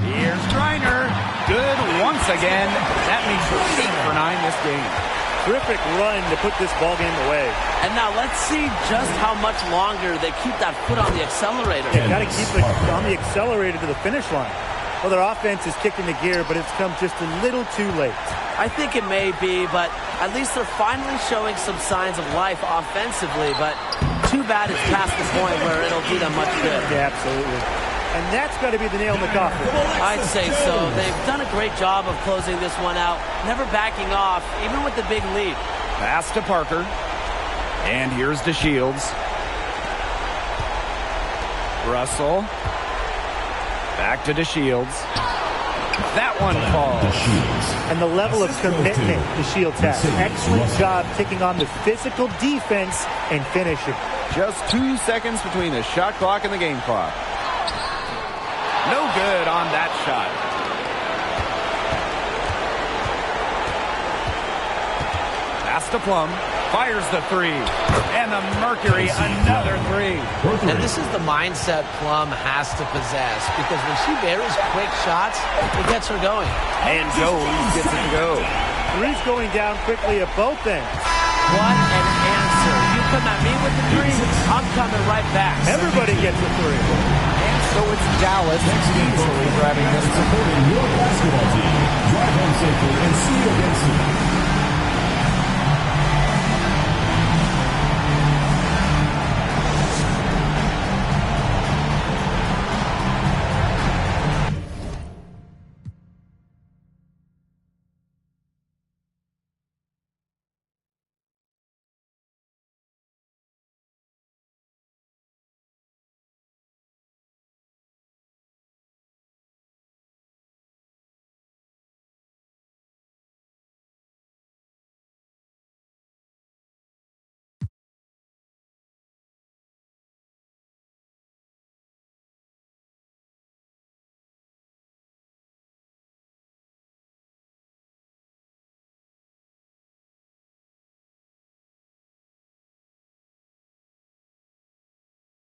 Here's Reiner. Good once again. That means we're 8 for 9 this game. Terrific run to put this ball game away. And now let's see just how much longer they keep that foot on the accelerator. They got to keep it on the accelerator to the finish line. Well, their offense is kicking the gear, but it's come just a little too late. I think it may be, but at least they're finally showing some signs of life offensively. But too bad it's past the point where it'll do them much good. Yeah, absolutely. And that's got to be the nail in the coffin. I'd say so. They've done a great job of closing this one out, never backing off, even with the big lead. Pass to Parker. And here's DeShields. Russell. Back to DeShields. That one falls. And the level of commitment DeShields has. Excellent job taking on the physical defense and finishing. Just 2 seconds between the shot clock and the game clock. No good on that shot. Pass to Plum. Fires the three. And the Mercury, another three. And this is the mindset Plum has to possess, because when she buries quick shots, it gets her going. And Jones gets it to go. Three's going down quickly at both ends. What an answer. You come at me with the three, I'm coming right back. Everybody gets a three. And so it's Dallas easily grabbing this.